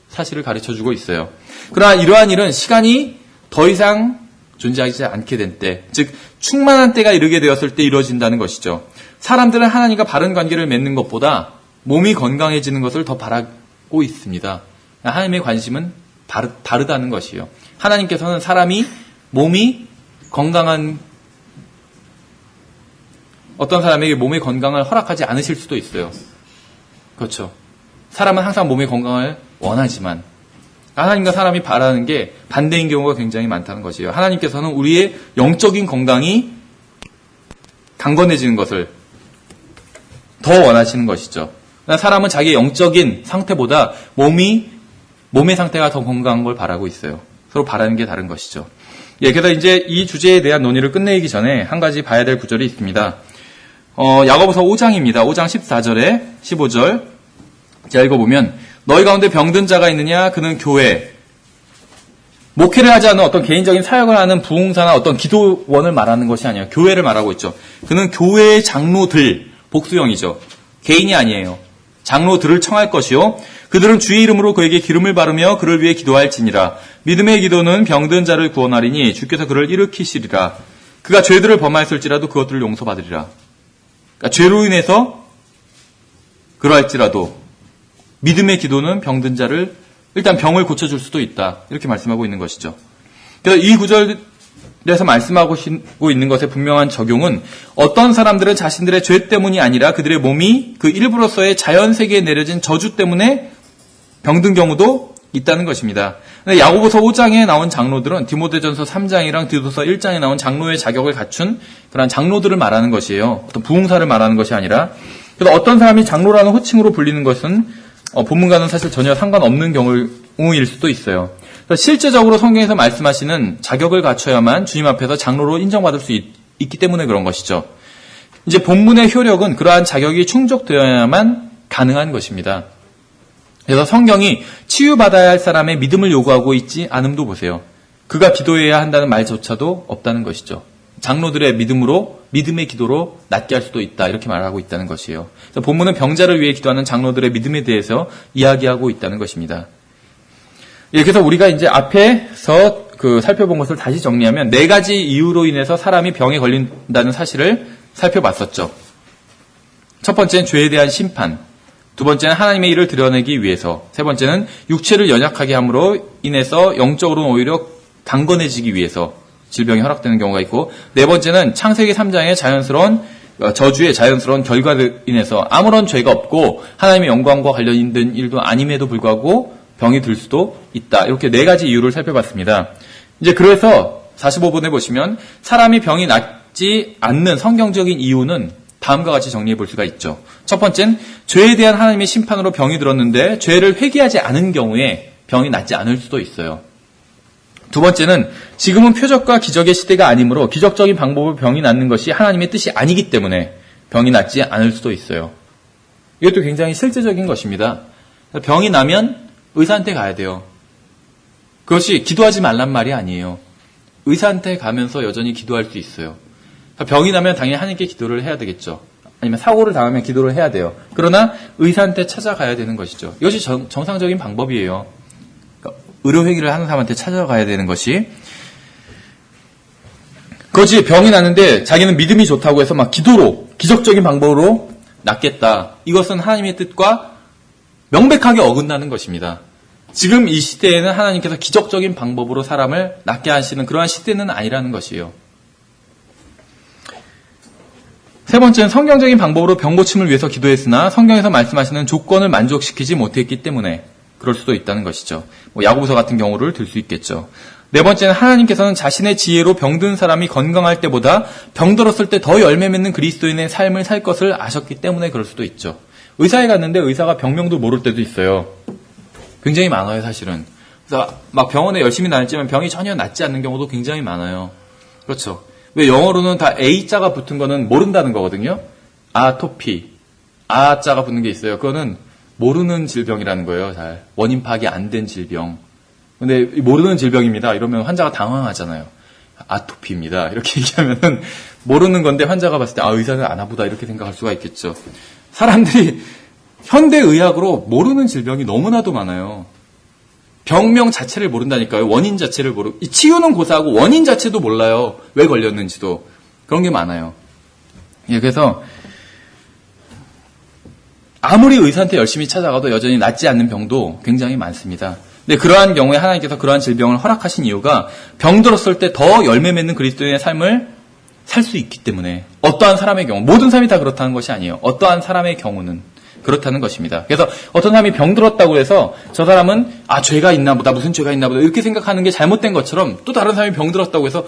사실을 가르쳐주고 있어요. 그러나 이러한 일은 시간이 더 이상 존재하지 않게 된 때, 즉 충만한 때가 이르게 되었을 때 이루어진다는 것이죠. 사람들은 하나님과 바른 관계를 맺는 것보다 몸이 건강해지는 것을 더 바라고 있습니다. 하나님의 관심은 다르다는 것이에요. 하나님께서는 사람이 몸이 건강한 어떤 사람에게 몸의 건강을 허락하지 않으실 수도 있어요. 그렇죠. 사람은 항상 몸의 건강을 원하지만 하나님과 사람이 바라는 게 반대인 경우가 굉장히 많다는 것이에요. 하나님께서는 우리의 영적인 건강이 강건해지는 것을 더 원하시는 것이죠. 사람은 자기의 영적인 상태보다 몸의 상태가 더 건강한 걸 바라고 있어요. 서로 바라는 게 다른 것이죠. 예, 그래서 이제 이 주제에 대한 논의를 끝내기 전에 한 가지 봐야 될 구절이 있습니다. 야고보서 5장입니다. 5장 14절에 15절 제가 읽어보면 너희 가운데 병든 자가 있느냐? 그는 교회, 목회를 하지 않는 어떤 개인적인 사역을 하는 부흥사나 어떤 기도원을 말하는 것이 아니에요. 교회를 말하고 있죠. 그는 교회의 장로들, 복수형이죠. 개인이 아니에요. 장로들을 청할 것이요. 그들은 주의 이름으로 그에게 기름을 바르며 그를 위해 기도할지니라. 믿음의 기도는 병든 자를 구원하리니 주께서 그를 일으키시리라. 그가 죄들을 범하였을지라도 그것들을 용서받으리라. 그러니까 죄로 인해서 그러할지라도 믿음의 기도는 병든 자를 일단 병을 고쳐줄 수도 있다. 이렇게 말씀하고 있는 것이죠. 그래서 이 구절에서 말씀하고 있는 것의 분명한 적용은 어떤 사람들은 자신들의 죄 때문이 아니라 그들의 몸이 그 일부로서의 자연세계에 내려진 저주 때문에 병든 경우도 있다는 것입니다. 야고보서 5장에 나온 장로들은 디모데전서 3장이랑 디도서 1장에 나온 장로의 자격을 갖춘 그런 장로들을 말하는 것이에요. 어떤 부흥사를 말하는 것이 아니라. 그래서 어떤 사람이 장로라는 호칭으로 불리는 것은 본문과는 사실 전혀 상관없는 경우일 수도 있어요. 실제적으로 성경에서 말씀하시는 자격을 갖춰야만 주님 앞에서 장로로 인정받을 수 있기 때문에 그런 것이죠. 이제 본문의 효력은 그러한 자격이 충족되어야만 가능한 것입니다. 그래서 성경이 치유받아야 할 사람의 믿음을 요구하고 있지 않음도 보세요. 그가 기도해야 한다는 말조차도 없다는 것이죠. 장로들의 믿음의 기도로 낫게 할 수도 있다. 이렇게 말하고 있다는 것이에요. 그래서 본문은 병자를 위해 기도하는 장로들의 믿음에 대해서 이야기하고 있다는 것입니다. 예, 그래서 우리가 이제 앞에서 살펴본 것을 다시 정리하면 4가지 이유로 인해서 사람이 병에 걸린다는 사실을 살펴봤었죠. 첫 번째는 죄에 대한 심판. 두 번째는 하나님의 일을 드러내기 위해서. 세 번째는 육체를 연약하게 함으로 인해서 영적으로는 오히려 강건해지기 위해서 질병이 허락되는 경우가 있고, 네 번째는 창세기 3장의 저주의 자연스러운 결과로 인해서 아무런 죄가 없고 하나님의 영광과 관련된 일도 아님에도 불구하고 병이 들 수도 있다. 이렇게 4가지 이유를 살펴봤습니다. 이제 그래서 45번에 보시면 사람이 병이 낫지 않는 성경적인 이유는 다음과 같이 정리해 볼 수가 있죠. 첫 번째는 죄에 대한 하나님의 심판으로 병이 들었는데 죄를 회개하지 않은 경우에 병이 낫지 않을 수도 있어요. 두 번째는 지금은 표적과 기적의 시대가 아니므로 기적적인 방법으로 병이 낫는 것이 하나님의 뜻이 아니기 때문에 병이 낫지 않을 수도 있어요. 이것도 굉장히 실제적인 것입니다. 병이 나면 의사한테 가야 돼요. 그것이 기도하지 말란 말이 아니에요. 의사한테 가면서 여전히 기도할 수 있어요. 병이 나면 당연히 하나님께 기도를 해야 되겠죠. 아니면 사고를 당하면 기도를 해야 돼요. 그러나 의사한테 찾아가야 되는 것이죠. 이것이 정상적인 방법이에요. 의료회계를 하는 사람한테 찾아가야 되는 것이. 그것이 병이 나는데 자기는 믿음이 좋다고 해서 막 기도로, 기적적인 방법으로 낫겠다. 이것은 하나님의 뜻과 명백하게 어긋나는 것입니다. 지금 이 시대에는 하나님께서 기적적인 방법으로 사람을 낫게 하시는 그러한 시대는 아니라는 것이에요. 세 번째는 성경적인 방법으로 병 고침을 위해서 기도했으나 성경에서 말씀하시는 조건을 만족시키지 못했기 때문에 그럴 수도 있다는 것이죠. 야고보서 같은 경우를 들 수 있겠죠. 네 번째는 하나님께서는 자신의 지혜로 병든 사람이 건강할 때보다 병들었을 때 더 열매 맺는 그리스도인의 삶을 살 것을 아셨기 때문에 그럴 수도 있죠. 의사에 갔는데 의사가 병명도 모를 때도 있어요. 굉장히 많아요, 사실은. 그래서 막 병원에 열심히 다녔지만 병이 전혀 낫지 않는 경우도 굉장히 많아요. 그렇죠. 왜 영어로는 다 A자가 붙은 거는 모른다는 거거든요. 아토피, 아자가 붙는 게 있어요. 그거는 모르는 질병이라는 거예요. 잘 원인 파악이 안 된 질병. 근데 모르는 질병입니다. 이러면 환자가 당황하잖아요. 아토피입니다. 이렇게 얘기하면은 모르는 건데 환자가 봤을 때 의사는 아나 보다 이렇게 생각할 수가 있겠죠. 사람들이 현대의학으로 모르는 질병이 너무나도 많아요. 병명 자체를 모른다니까요. 원인 자체를 치유는 고사하고 원인 자체도 몰라요. 왜 걸렸는지도. 그런 게 많아요. 예, 그래서 아무리 의사한테 열심히 찾아가도 여전히 낫지 않는 병도 굉장히 많습니다. 근데 그러한 경우에 하나님께서 그러한 질병을 허락하신 이유가 병들었을 때 더 열매 맺는 그리스도인의 삶을 살 수 있기 때문에, 어떠한 사람의 경우, 모든 사람이 다 그렇다는 것이 아니에요. 어떠한 사람의 경우는 그렇다는 것입니다. 그래서 어떤 사람이 병들었다고 해서 저 사람은 죄가 있나 보다, 무슨 죄가 있나 보다 이렇게 생각하는 게 잘못된 것처럼, 또 다른 사람이 병들었다고 해서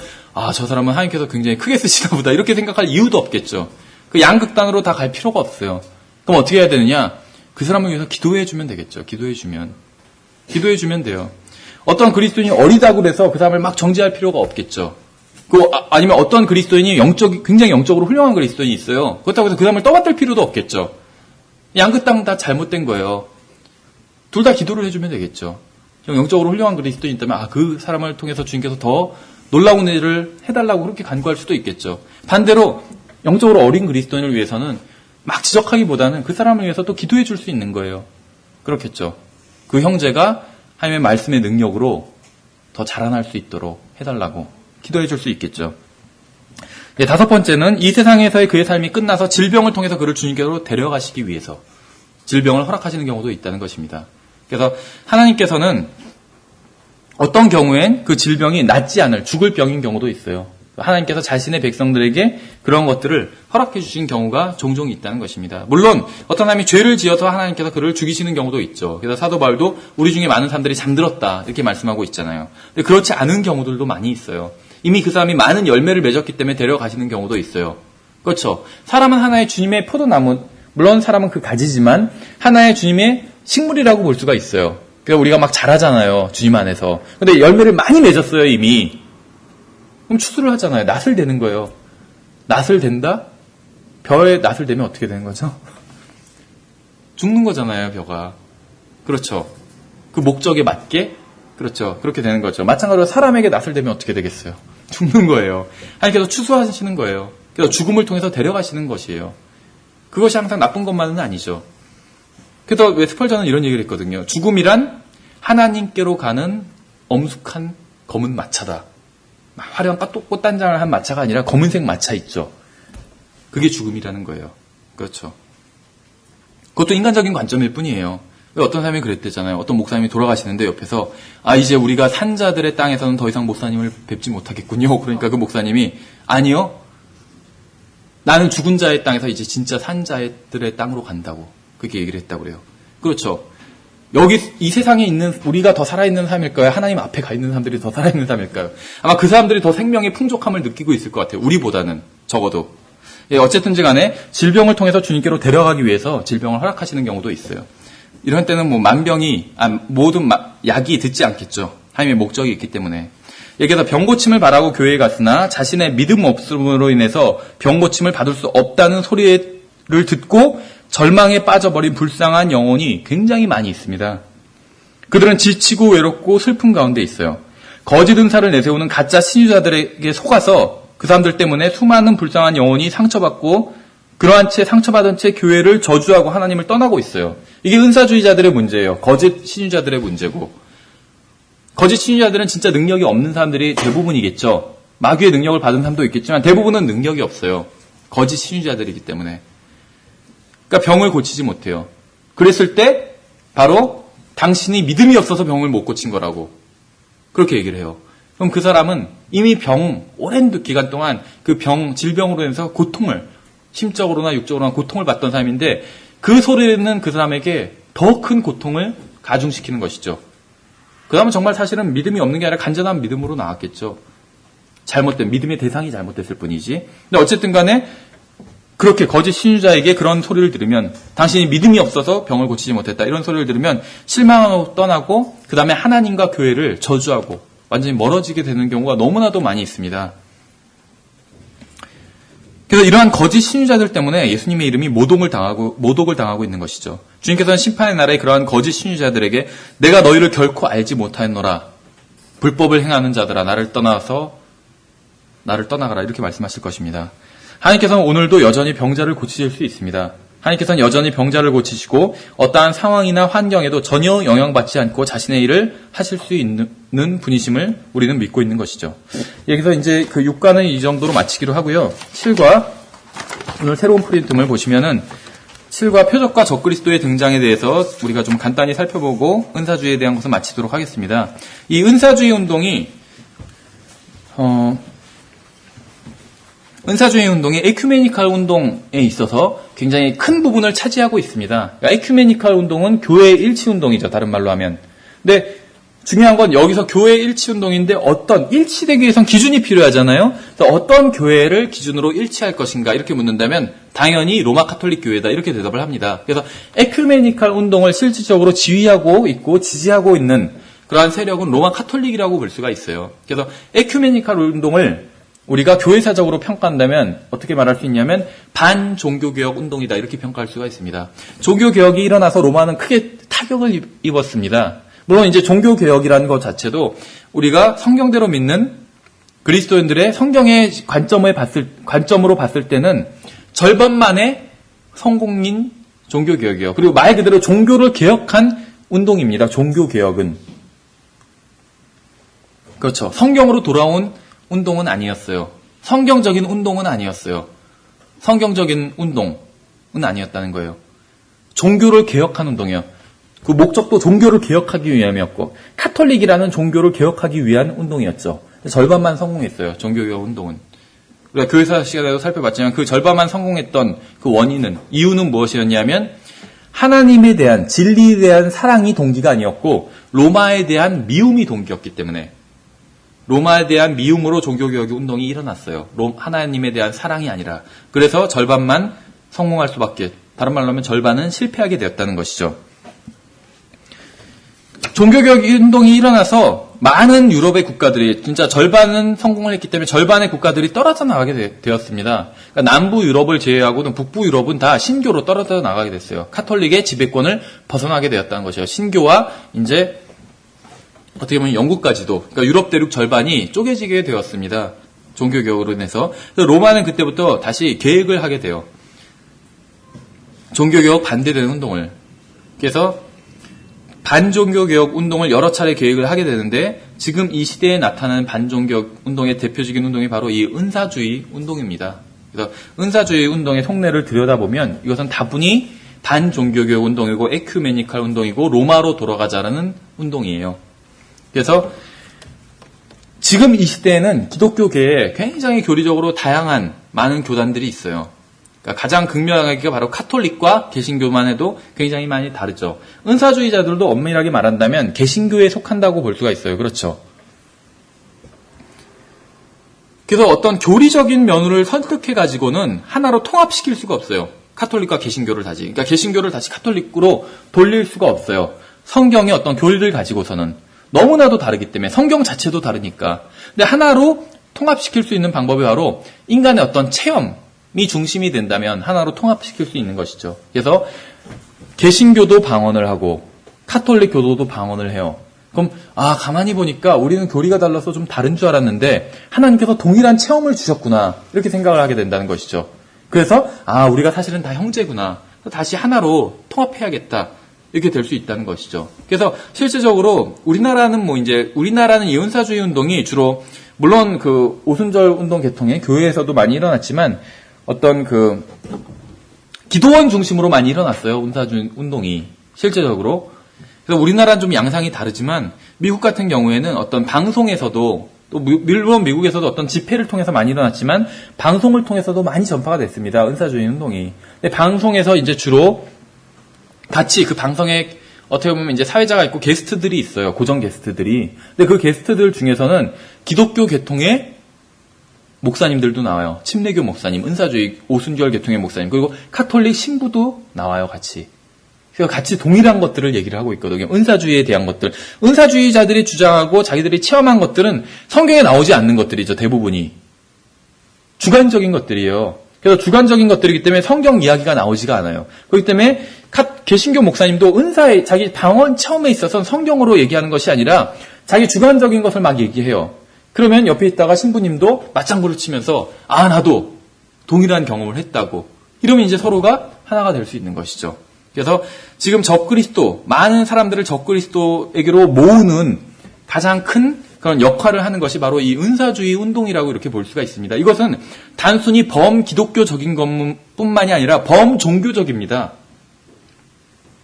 저 사람은 하나님께서 굉장히 크게 쓰시나 보다 이렇게 생각할 이유도 없겠죠. 그 양극단으로 다 갈 필요가 없어요. 그럼 어떻게 해야 되느냐? 그 사람을 위해서 기도해 주면 되겠죠. 기도해 주면 돼요. 어떤 그리스도인이 어리다고 해서 그 사람을 막 정죄할 필요가 없겠죠. 아니면 어떤 그리스도인이 굉장히 영적으로 훌륭한 그리스도인이 있어요. 그렇다고 해서 그 사람을 떠받들 필요도 없겠죠. 양끝당 다 잘못된 거예요. 둘 다 기도를 해주면 되겠죠. 영적으로 훌륭한 그리스도인이 있다면 그 사람을 통해서 주님께서 더 놀라운 일을 해달라고 그렇게 간구할 수도 있겠죠. 반대로 영적으로 어린 그리스도인을 위해서는 막 지적하기보다는 그 사람을 위해서 또 기도해 줄 수 있는 거예요. 그렇겠죠. 그 형제가 하나님의 말씀의 능력으로 더 자라날 수 있도록 해달라고 기도해 줄 수 있겠죠. 네, 다섯 번째는 이 세상에서의 그의 삶이 끝나서 질병을 통해서 그를 주님께로 데려가시기 위해서 질병을 허락하시는 경우도 있다는 것입니다. 그래서 하나님께서는 어떤 경우엔 그 질병이 낫지 않을 죽을 병인 경우도 있어요. 하나님께서 자신의 백성들에게 그런 것들을 허락해 주신 경우가 종종 있다는 것입니다. 물론 어떤 사람이 죄를 지어서 하나님께서 그를 죽이시는 경우도 있죠. 그래서 사도 바울도 우리 중에 많은 사람들이 잠들었다 이렇게 말씀하고 있잖아요. 근데 그렇지 않은 경우들도 많이 있어요. 이미 그 사람이 많은 열매를 맺었기 때문에 데려가시는 경우도 있어요. 그렇죠. 사람은 하나의 주님의 포도나무, 물론 사람은 그 가지지만 하나의 주님의 식물이라고 볼 수가 있어요. 그러니까 우리가 막 자라잖아요. 주님 안에서. 근데 열매를 많이 맺었어요, 이미. 그럼 추수를 하잖아요. 낫을 대는 거예요. 낫을 된다? 벼에 낫을 대면 어떻게 되는 거죠? 죽는 거잖아요, 벼가. 그렇죠. 그 목적에 맞게? 그렇죠. 그렇게 되는 거죠. 마찬가지로 사람에게 낫을 대면 어떻게 되겠어요? 죽는 거예요. 하나님께서 추수하시는 거예요. 그래서 죽음을 통해서 데려가시는 것이에요. 그것이 항상 나쁜 것만은 아니죠. 그래서 왜 스펄전은 이런 얘기를 했거든요. 죽음이란 하나님께로 가는 엄숙한 검은 마차다. 화려한 꽃단장을 한 마차가 아니라 검은색 마차 있죠. 그게 죽음이라는 거예요. 그렇죠. 그것도 인간적인 관점일 뿐이에요. 왜 어떤 사람이 그랬대잖아요. 어떤 목사님이 돌아가시는데 옆에서 이제 우리가 산자들의 땅에서는 더 이상 목사님을 뵙지 못하겠군요. 그러니까 그 목사님이 아니요. 나는 죽은 자의 땅에서 이제 진짜 산자들의 땅으로 간다고 그렇게 얘기를 했다고 그래요. 그렇죠. 여기 이 세상에 있는 우리가 더 살아있는 삶일까요? 하나님 앞에 가 있는 사람들이 더 살아있는 삶일까요? 아마 그 사람들이 더 생명의 풍족함을 느끼고 있을 것 같아요. 우리보다는 적어도. 예, 어쨌든지 간에 질병을 통해서 주님께로 데려가기 위해서 질병을 허락하시는 경우도 있어요. 이런 때는 모든 약이 듣지 않겠죠. 하나님의 목적이 있기 때문에. 여기서 병고침을 바라고 교회에 갔으나 자신의 믿음 없음으로 인해서 병고침을 받을 수 없다는 소리를 듣고 절망에 빠져버린 불쌍한 영혼이 굉장히 많이 있습니다. 그들은 지치고 외롭고 슬픔 가운데 있어요. 거짓 은사를 내세우는 가짜 신유자들에게 속아서 그 사람들 때문에 수많은 불쌍한 영혼이 상처받고 그러한 채 상처받은 채 교회를 저주하고 하나님을 떠나고 있어요. 이게 은사주의자들의 문제예요. 거짓 신유자들의 문제고. 거짓 신유자들은 진짜 능력이 없는 사람들이 대부분이겠죠. 마귀의 능력을 받은 사람도 있겠지만 대부분은 능력이 없어요. 거짓 신유자들이기 때문에. 그러니까 병을 고치지 못해요. 그랬을 때 바로 당신이 믿음이 없어서 병을 못 고친 거라고 그렇게 얘기를 해요. 그럼 그 사람은 이미 오랜 기간 동안 그 질병으로 인해서 고통을 심적으로나 육적으로나 고통을 받던 사람인데 그 소리는 그 사람에게 더 큰 고통을 가중시키는 것이죠. 그 다음은 정말 사실은 믿음이 없는 게 아니라 간절한 믿음으로 나왔겠죠. 잘못된, 믿음의 대상이 잘못됐을 뿐이지. 근데 어쨌든 간에 그렇게 거짓 신유자에게 그런 소리를 들으면 당신이 믿음이 없어서 병을 고치지 못했다. 이런 소리를 들으면 실망하고 떠나고 그 다음에 하나님과 교회를 저주하고 완전히 멀어지게 되는 경우가 너무나도 많이 있습니다. 그래서 이러한 거짓 신유자들 때문에 예수님의 이름이 모독을 당하고 있는 것이죠. 주님께서는 심판의 날에 그러한 거짓 신유자들에게 내가 너희를 결코 알지 못하였노라. 불법을 행하는 자들아 나를 떠나가라 이렇게 말씀하실 것입니다. 하나님께서는 오늘도 여전히 병자를 고치실 수 있습니다. 하나님께서는 여전히 병자를 고치시고 어떠한 상황이나 환경에도 전혀 영향받지 않고 자신의 일을 하실 수 있는 분이심을 우리는 믿고 있는 것이죠. 여기서 이제 그 6과는 이 정도로 마치기로 하고요. 7과 오늘 새로운 프린트를 보시면은 7과 표적과 적그리스도의 등장에 대해서 우리가 좀 간단히 살펴보고 은사주의에 대한 것을 마치도록 하겠습니다. 이 은사주의 운동이 은사주의 운동이 에큐메니칼 운동에 있어서 굉장히 큰 부분을 차지하고 있습니다. 그러니까 에큐메니칼 운동은 교회의 일치 운동이죠. 다른 말로 하면. 근데 중요한 건 여기서 교회 일치 운동인데 어떤 일치되기 위해선 기준이 필요하잖아요. 그래서 어떤 교회를 기준으로 일치할 것인가 이렇게 묻는다면 당연히 로마 카톨릭 교회다 이렇게 대답을 합니다. 그래서 에큐메니칼 운동을 실질적으로 지휘하고 있고 지지하고 있는 그러한 세력은 로마 카톨릭이라고 볼 수가 있어요. 그래서 에큐메니칼 운동을 우리가 교회사적으로 평가한다면 어떻게 말할 수 있냐면 반종교개혁 운동이다 이렇게 평가할 수가 있습니다. 종교개혁이 일어나서 로마는 크게 타격을 입었습니다. 물론 이제 종교개혁이라는 것 자체도 우리가 성경대로 믿는 그리스도인들의 성경의 관점으로 봤을 때는 절반만의 성공인 종교개혁이에요. 그리고 말 그대로 종교를 개혁한 운동입니다. 종교개혁은. 그렇죠. 성경으로 돌아온 운동은 아니었어요. 성경적인 운동은 아니었어요. 성경적인 운동은 아니었다는 거예요. 종교를 개혁한 운동이에요. 그 목적도 종교를 개혁하기 위함이었고 카톨릭이라는 종교를 개혁하기 위한 운동이었죠. 절반만 성공했어요. 종교개혁 운동은. 우리가 교회사 시간에도 살펴봤지만 그 절반만 성공했던 그 이유는 무엇이었냐면 하나님에 대한 진리에 대한 사랑이 동기가 아니었고 로마에 대한 미움이 동기였기 때문에 로마에 대한 미움으로 종교개혁 운동이 일어났어요. 하나님에 대한 사랑이 아니라. 그래서 절반만 성공할 수밖에, 다른 말로 하면 절반은 실패하게 되었다는 것이죠. 종교개혁 운동이 일어나서 많은 유럽의 국가들이 진짜 절반은 성공을 했기 때문에 절반의 국가들이 떨어져 나가게 되었습니다. 그러니까 남부 유럽을 제외하고는 북부 유럽은 다 신교로 떨어져 나가게 됐어요. 카톨릭의 지배권을 벗어나게 되었다는 것이에요. 신교와 이제 어떻게 보면 영국까지도, 그러니까 유럽 대륙 절반이 쪼개지게 되었습니다. 종교개혁으로 인해서. 그래서 로마는 그때부터 다시 계획을 하게 돼요. 종교개혁 반대되는 운동을. 그래서 반종교개혁 운동을 여러 차례 계획을 하게 되는데 지금 이 시대에 나타나는 반종교개혁 운동의 대표적인 운동이 바로 이 은사주의 운동입니다. 그래서 은사주의 운동의 속내를 들여다보면 이것은 다분히 반종교개혁 운동이고 에큐메니칼 운동이고 로마로 돌아가자라는 운동이에요. 그래서 지금 이 시대에는 기독교계에 굉장히 교리적으로 다양한 많은 교단들이 있어요. 그러니까 가장 극명하게 바로 카톨릭과 개신교만 해도 굉장히 많이 다르죠. 은사주의자들도 엄밀하게 말한다면 개신교에 속한다고 볼 수가 있어요. 그렇죠. 그래서 어떤 교리적인 면을 설득해가지고는 하나로 통합시킬 수가 없어요. 카톨릭과 개신교를 다시. 그러니까 개신교를 다시 카톨릭으로 돌릴 수가 없어요. 성경의 어떤 교리를 가지고서는. 너무나도 다르기 때문에 성경 자체도 다르니까. 근데 하나로 통합시킬 수 있는 방법이 바로 인간의 어떤 체험이 중심이 된다면 하나로 통합시킬 수 있는 것이죠. 그래서 개신교도 방언을 하고 카톨릭 교도도 방언을 해요. 그럼 가만히 보니까 우리는 교리가 달라서 좀 다른 줄 알았는데 하나님께서 동일한 체험을 주셨구나 이렇게 생각을 하게 된다는 것이죠. 그래서 우리가 사실은 다 형제구나. 다시 하나로 통합해야겠다. 이렇게 될 수 있다는 것이죠. 그래서 실질적으로 우리나라는 이 은사주의 운동이 주로 물론 그 오순절 운동 계통에 교회에서도 많이 일어났지만 어떤 그 기도원 중심으로 많이 일어났어요. 은사주의 운동이 실제적으로. 그래서 우리나라는 좀 양상이 다르지만 미국 같은 경우에는 어떤 방송에서도 또 물론 미국에서도 어떤 집회를 통해서 많이 일어났지만 방송을 통해서도 많이 전파가 됐습니다. 은사주의 운동이. 근데 방송에서 이제 주로 같이 그 방송에 어떻게 보면 이제 사회자가 있고 게스트들이 있어요. 고정 게스트들이. 근데 그 게스트들 중에서는 기독교 계통의 목사님들도 나와요. 침례교 목사님, 은사주의 오순절 계통의 목사님, 그리고 카톨릭 신부도 나와요, 같이. 그래서 같이 동일한 것들을 얘기를 하고 있거든요. 은사주의에 대한 것들. 은사주의자들이 주장하고 자기들이 체험한 것들은 성경에 나오지 않는 것들이죠, 대부분이. 주관적인 것들이에요. 그래서 주관적인 것들이기 때문에 성경 이야기가 나오지가 않아요. 그렇기 때문에 개신교 목사님도 은사에 자기 방언 체험에 있어서는 성경으로 얘기하는 것이 아니라 자기 주관적인 것을 막 얘기해요. 그러면 옆에 있다가 신부님도 맞장구를 치면서 나도 동일한 경험을 했다고. 이러면 이제 서로가 하나가 될 수 있는 것이죠. 그래서 지금 적그리스도, 많은 사람들을 적그리스도에게로 모으는 가장 큰 그런 역할을 하는 것이 바로 이 은사주의 운동이라고 이렇게 볼 수가 있습니다. 이것은 단순히 범기독교적인 것뿐만이 아니라 범종교적입니다.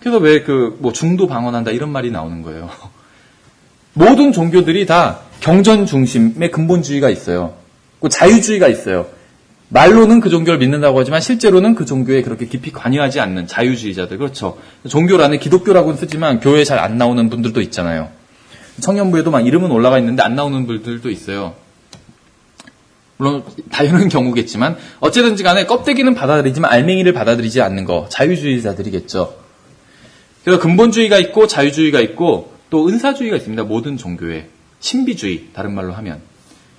그래서 왜 중도 방언한다 이런 말이 나오는 거예요. 모든 종교들이 다 경전 중심의 근본주의가 있어요. 자유주의가 있어요. 말로는 그 종교를 믿는다고 하지만 실제로는 그 종교에 그렇게 깊이 관여하지 않는 자유주의자들. 그렇죠. 종교란에 기독교라고는 쓰지만 교회에 잘 안 나오는 분들도 있잖아요. 청년부에도 막 이름은 올라가 있는데 안 나오는 분들도 있어요. 물론 당연한 경우겠지만 어쨌든지 간에 껍데기는 받아들이지만 알맹이를 받아들이지 않는 거. 자유주의자들이겠죠. 그래서 근본주의가 있고 자유주의가 있고 또 은사주의가 있습니다. 모든 종교에. 신비주의, 다른 말로 하면.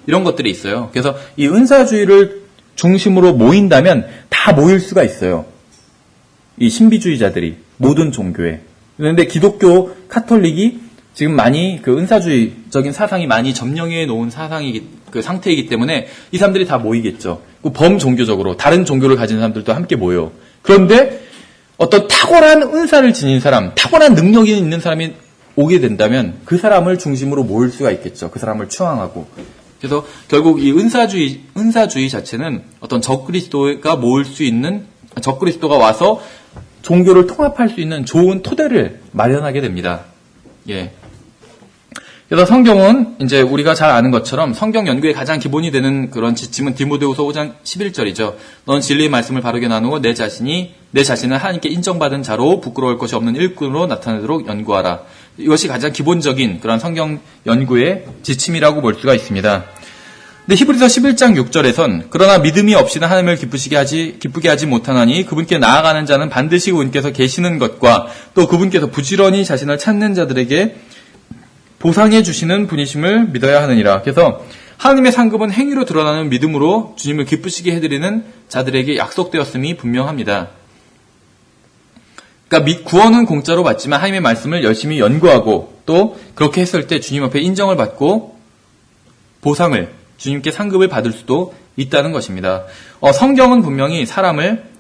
이런 것들이 있어요. 그래서 이 은사주의를 중심으로 모인다면 다 모일 수가 있어요. 이 신비주의자들이 모든 종교에. 그런데 기독교, 카톨릭이 지금 많이 그 은사주의적인 사상이 많이 점령해 놓은 상태이기 때문에 이 사람들이 다 모이겠죠. 범종교적으로 다른 종교를 가진 사람들도 함께 모여요. 그런데 어떤 탁월한 은사를 지닌 사람, 탁월한 능력이 있는 사람이 오게 된다면 그 사람을 중심으로 모일 수가 있겠죠. 그 사람을 추앙하고. 그래서 결국 이 은사주의 자체는 어떤 적그리스도가 모일 수 있는, 적그리스도가 와서 종교를 통합할 수 있는 좋은 토대를 마련하게 됩니다. 예. 그래서 성경은 이제 우리가 잘 아는 것처럼 성경 연구의 가장 기본이 되는 그런 지침은 디모데후서 5장 11절이죠. 넌 진리의 말씀을 바르게 나누고 내 자신을 하나님께 인정받은 자로 부끄러울 것이 없는 일꾼으로 나타내도록 연구하라. 이것이 가장 기본적인 그런 성경 연구의 지침이라고 볼 수가 있습니다. 근데 히브리서 11장 6절에선 그러나 믿음이 없이는 하나님을 기쁘게 하지 못하나니 그분께 나아가는 자는 반드시 그분께서 계시는 것과 또 그분께서 부지런히 자신을 찾는 자들에게 보상해 주시는 분이심을 믿어야 하느니라. 그래서 하나님의 상급은 행위로 드러나는 믿음으로 주님을 기쁘시게 해드리는 자들에게 약속되었음이 분명합니다. 그러니까 구원은 공짜로 받지만 하나님의 말씀을 열심히 연구하고 또 그렇게 했을 때 주님 앞에 인정을 받고 보상을, 주님께 상급을 받을 수도 있다는 것입니다. 성경은 분명히 사람을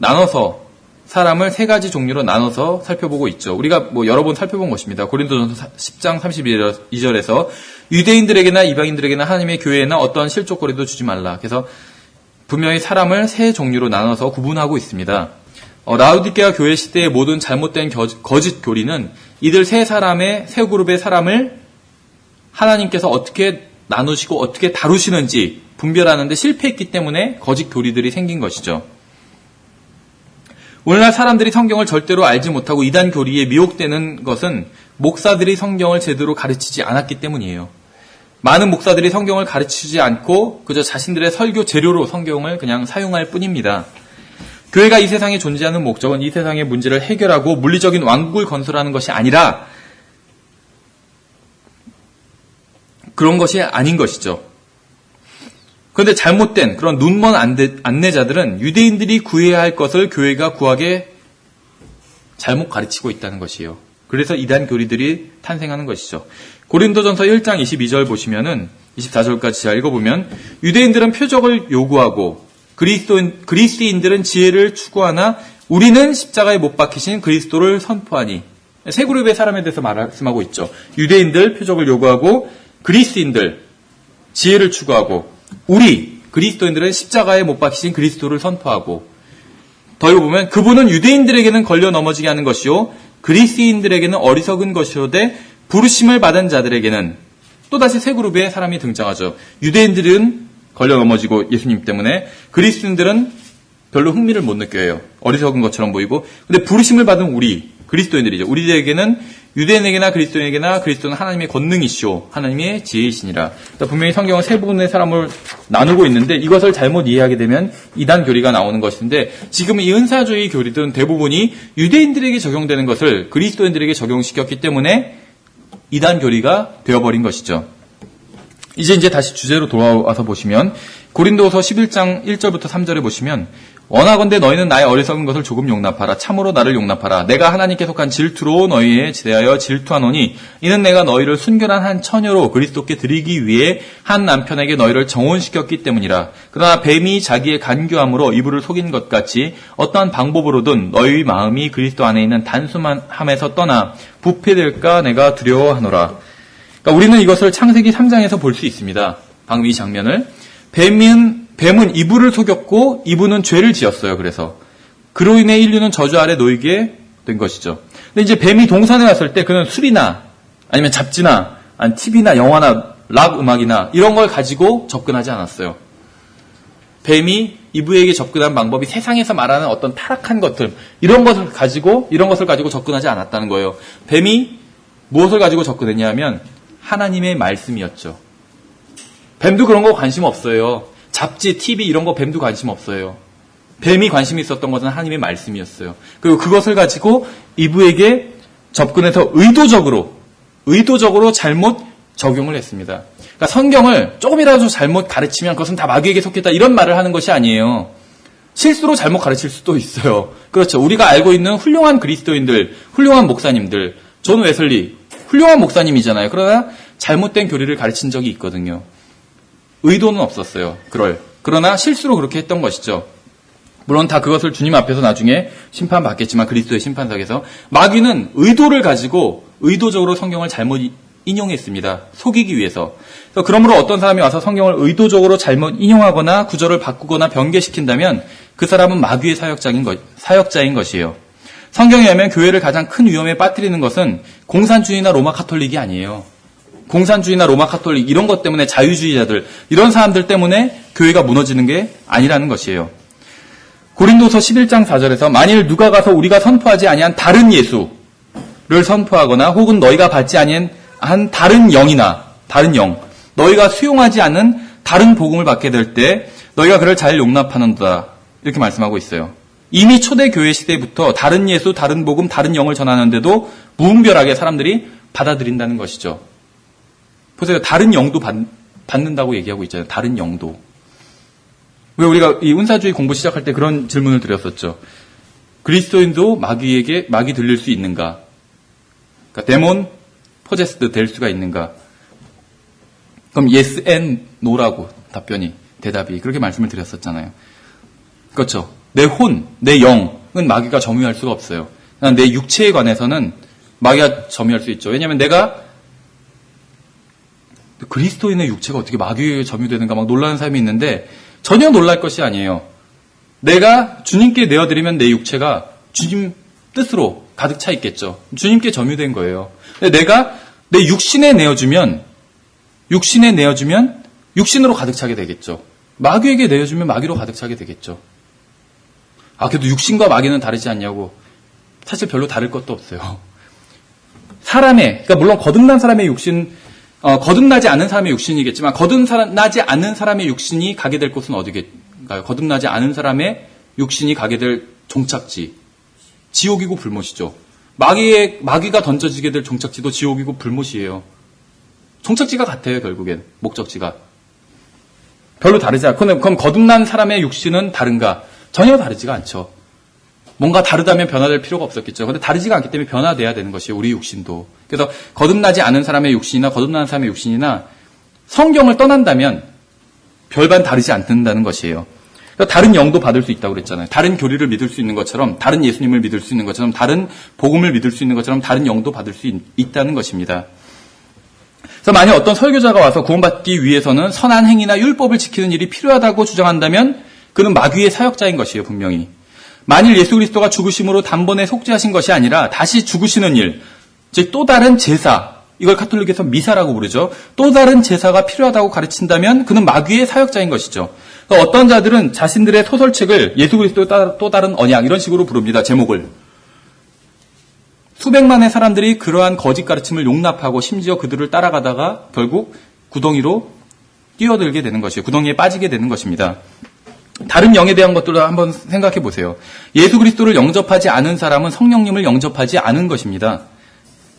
세 가지 종류로 나눠서 살펴보고 있죠. 우리가 여러 번 살펴본 것입니다. 고린도전서 10장 32절에서 유대인들에게나 이방인들에게나 하나님의 교회에나 어떤 실족거리도 주지 말라. 그래서 분명히 사람을 세 종류로 나눠서 구분하고 있습니다. 라우디게아 교회 시대의 모든 잘못된 거짓 교리는 이들 세 그룹의 사람을 하나님께서 어떻게 나누시고 어떻게 다루시는지 분별하는데 실패했기 때문에 거짓 교리들이 생긴 것이죠. 오늘날 사람들이 성경을 절대로 알지 못하고 이단 교리에 미혹되는 것은 목사들이 성경을 제대로 가르치지 않았기 때문이에요. 많은 목사들이 성경을 가르치지 않고 그저 자신들의 설교 재료로 성경을 그냥 사용할 뿐입니다. 교회가 이 세상에 존재하는 목적은 이 세상의 문제를 해결하고 물리적인 왕국을 건설하는 것이 아니라 그런 것이 아닌 것이죠. 그런데 잘못된 그런 눈먼 안내자들은 유대인들이 구해야 할 것을 교회가 구하게 잘못 가르치고 있다는 것이에요. 그래서 이단 교리들이 탄생하는 것이죠. 고린도전서 1장 22절 보시면은 24절까지 잘 읽어보면 유대인들은 표적을 요구하고 그리스인들은 지혜를 추구하나 우리는 십자가에 못 박히신 그리스도를 선포하니. 세 그룹의 사람에 대해서 말씀하고 있죠. 유대인들 표적을 요구하고 그리스인들 지혜를 추구하고 우리 그리스도인들은 십자가에 못 박히신 그리스도를 선포하고 더 읽어보면 그분은 유대인들에게는 걸려 넘어지게 하는 것이요 그리스인들에게는 어리석은 것이오되 부르심을 받은 자들에게는 또다시 세 그룹의 사람이 등장하죠. 유대인들은 걸려 넘어지고 예수님 때문에 그리스인들은 별로 흥미를 못 느껴요. 어리석은 것처럼 보이고 근데 부르심을 받은 우리 그리스도인들이죠. 우리에게는 유대인에게나 그리스도인에게나 그리스도는 하나님의 권능이시오, 하나님의 지혜이시니라. 분명히 성경은 세 부분의 사람을 나누고 있는데 이것을 잘못 이해하게 되면 이단 교리가 나오는 것인데, 지금 이 은사주의 교리들은 대부분이 유대인들에게 적용되는 것을 그리스도인들에게 적용시켰기 때문에 이단 교리가 되어버린 것이죠. 이제 다시 주제로 돌아와서 보시면 고린도서 11장 1절부터 3절에 보시면, 원하건대 너희는 나의 어리석은 것을 조금 용납하라. 참으로 나를 용납하라. 내가 하나님께 속한 질투로 너희에 대하여 질투하노니 이는 내가 너희를 순결한 한 처녀로 그리스도께 드리기 위해 한 남편에게 너희를 정혼시켰기 때문이라. 그러나 뱀이 자기의 간교함으로 이불을 속인 것 같이 어떠한 방법으로든 너희 마음이 그리스도 안에 있는 단순함에서 떠나 부패될까 내가 두려워하노라. 그러니까 우리는 이것을 창세기 3장에서 볼 수 있습니다. 방금 이 장면을. 뱀은 이브를 속였고 이브는 죄를 지었어요. 그래서 그로 인해 인류는 저주 아래 놓이게 된 것이죠. 근데 이제 뱀이 동산에 왔을 때 그는 술이나 아니면 잡지나 아니 TV나 영화나 락 음악이나 이런 걸 가지고 접근하지 않았어요. 뱀이 이브에게 접근한 방법이 세상에서 말하는 어떤 타락한 것들, 이런 것을 가지고 접근하지 않았다는 거예요. 뱀이 무엇을 가지고 접근했냐면 하나님의 말씀이었죠. 뱀도 그런 거 관심 없어요. 잡지, TV 이런 거 뱀도 관심 없어요. 뱀이 관심이 있었던 것은 하나님의 말씀이었어요. 그리고 그것을 가지고 이브에게 접근해서 의도적으로 잘못 적용을 했습니다. 그러니까 성경을 조금이라도 잘못 가르치면 그것은 다 마귀에게 속했다, 이런 말을 하는 것이 아니에요. 실수로 잘못 가르칠 수도 있어요. 그렇죠. 우리가 알고 있는 훌륭한 그리스도인들, 훌륭한 목사님들, 존 웨슬리 훌륭한 목사님이잖아요. 그러나 잘못된 교리를 가르친 적이 있거든요. 의도는 없었어요. 그러나 실수로 그렇게 했던 것이죠. 물론 다 그것을 주님 앞에서 나중에 심판받겠지만, 그리스도의 심판석에서 마귀는 의도를 가지고 의도적으로 성경을 잘못 인용했습니다. 속이기 위해서. 그러므로 어떤 사람이 와서 성경을 의도적으로 잘못 인용하거나 구절을 바꾸거나 변개시킨다면 그 사람은 마귀의 사역자인 것이에요. 성경에 의하면 교회를 가장 큰 위험에 빠뜨리는 것은 공산주의나 로마 카톨릭이 아니에요. 공산주의나 로마 카톨릭 이런 것 때문에, 자유주의자들 이런 사람들 때문에 교회가 무너지는 게 아니라는 것이에요. 고린도서 11장 4절에서 만일 누가 가서 우리가 선포하지 아니한 다른 예수를 선포하거나 혹은 너희가 받지 아니한 다른 영, 너희가 수용하지 않은 다른 복음을 받게 될 때 너희가 그를 잘 용납하는도다, 이렇게 말씀하고 있어요. 이미 초대교회 시대부터 다른 예수, 다른 복음, 다른 영을 전하는데도 무분별하게 사람들이 받아들인다는 것이죠. 보세요. 다른 영도 받는다고 얘기하고 있잖아요. 다른 영도. 왜 우리가 이 은사주의 공부 시작할 때 그런 질문을 드렸었죠. 그리스도인도 마귀 들릴 수 있는가? 그러니까 데몬 포제스드 될 수가 있는가? 그럼 yes and no라고 대답이 그렇게 말씀을 드렸었잖아요. 그렇죠. 내 영은 마귀가 점유할 수가 없어요. 내 육체에 관해서는 마귀가 점유할 수 있죠. 왜냐하면 내가 그리스도인의 육체가 어떻게 마귀에게 점유되는가 막 놀라는 사람이 있는데, 전혀 놀랄 것이 아니에요. 내가 주님께 내어드리면 내 육체가 주님 뜻으로 가득 차 있겠죠. 주님께 점유된 거예요. 근데 내가 내 육신에 내어주면 육신으로 가득 차게 되겠죠. 마귀에게 내어주면 마귀로 가득 차게 되겠죠. 그래도 육신과 마귀는 다르지 않냐고. 사실 별로 다를 것도 없어요. 그러니까 물론 거듭난 사람의 육신, 거듭나지 않은 사람의 육신이겠지만, 거듭나지 않은 사람의 육신이 가게 될 곳은 어디겠가요? 거듭나지 않은 사람의 육신이 가게 될 종착지, 지옥이고 불못이죠. 마귀가 던져지게 될 종착지도 지옥이고 불못이에요. 종착지가 같아요. 결국엔 목적지가 별로 다르지 않고. 그럼 거듭난 사람의 육신은 다른가? 전혀 다르지가 않죠. 뭔가 다르다면 변화될 필요가 없었겠죠. 그런데 다르지가 않기 때문에 변화돼야 되는 것이에요. 우리 육신도. 그래서 거듭나지 않은 사람의 육신이나 거듭난 사람의 육신이나 성경을 떠난다면 별반 다르지 않는다는 것이에요. 그러니까 다른 영도 받을 수 있다고 그랬잖아요. 다른 교리를 믿을 수 있는 것처럼, 다른 예수님을 믿을 수 있는 것처럼, 다른 복음을 믿을 수 있는 것처럼 다른 영도 받을 수 있다는 것입니다. 그래서 만약 어떤 설교자가 와서 구원받기 위해서는 선한 행위나 율법을 지키는 일이 필요하다고 주장한다면 그는 마귀의 사역자인 것이에요. 분명히. 만일 예수 그리스도가 죽으심으로 단번에 속죄하신 것이 아니라 다시 죽으시는 일, 즉 또 다른 제사, 이걸 카톨릭에서 미사라고 부르죠. 또 다른 제사가 필요하다고 가르친다면 그는 마귀의 사역자인 것이죠. 그러니까 어떤 자들은 자신들의 소설책을 예수 그리스도의 또 다른 언약 이런 식으로 부릅니다. 제목을. 수백만의 사람들이 그러한 거짓 가르침을 용납하고 심지어 그들을 따라가다가 결국 구덩이로 뛰어들게 되는 것이에요. 구덩이에 빠지게 되는 것입니다. 다른 영에 대한 것들도 한번 생각해 보세요. 예수 그리스도를 영접하지 않은 사람은 성령님을 영접하지 않은 것입니다.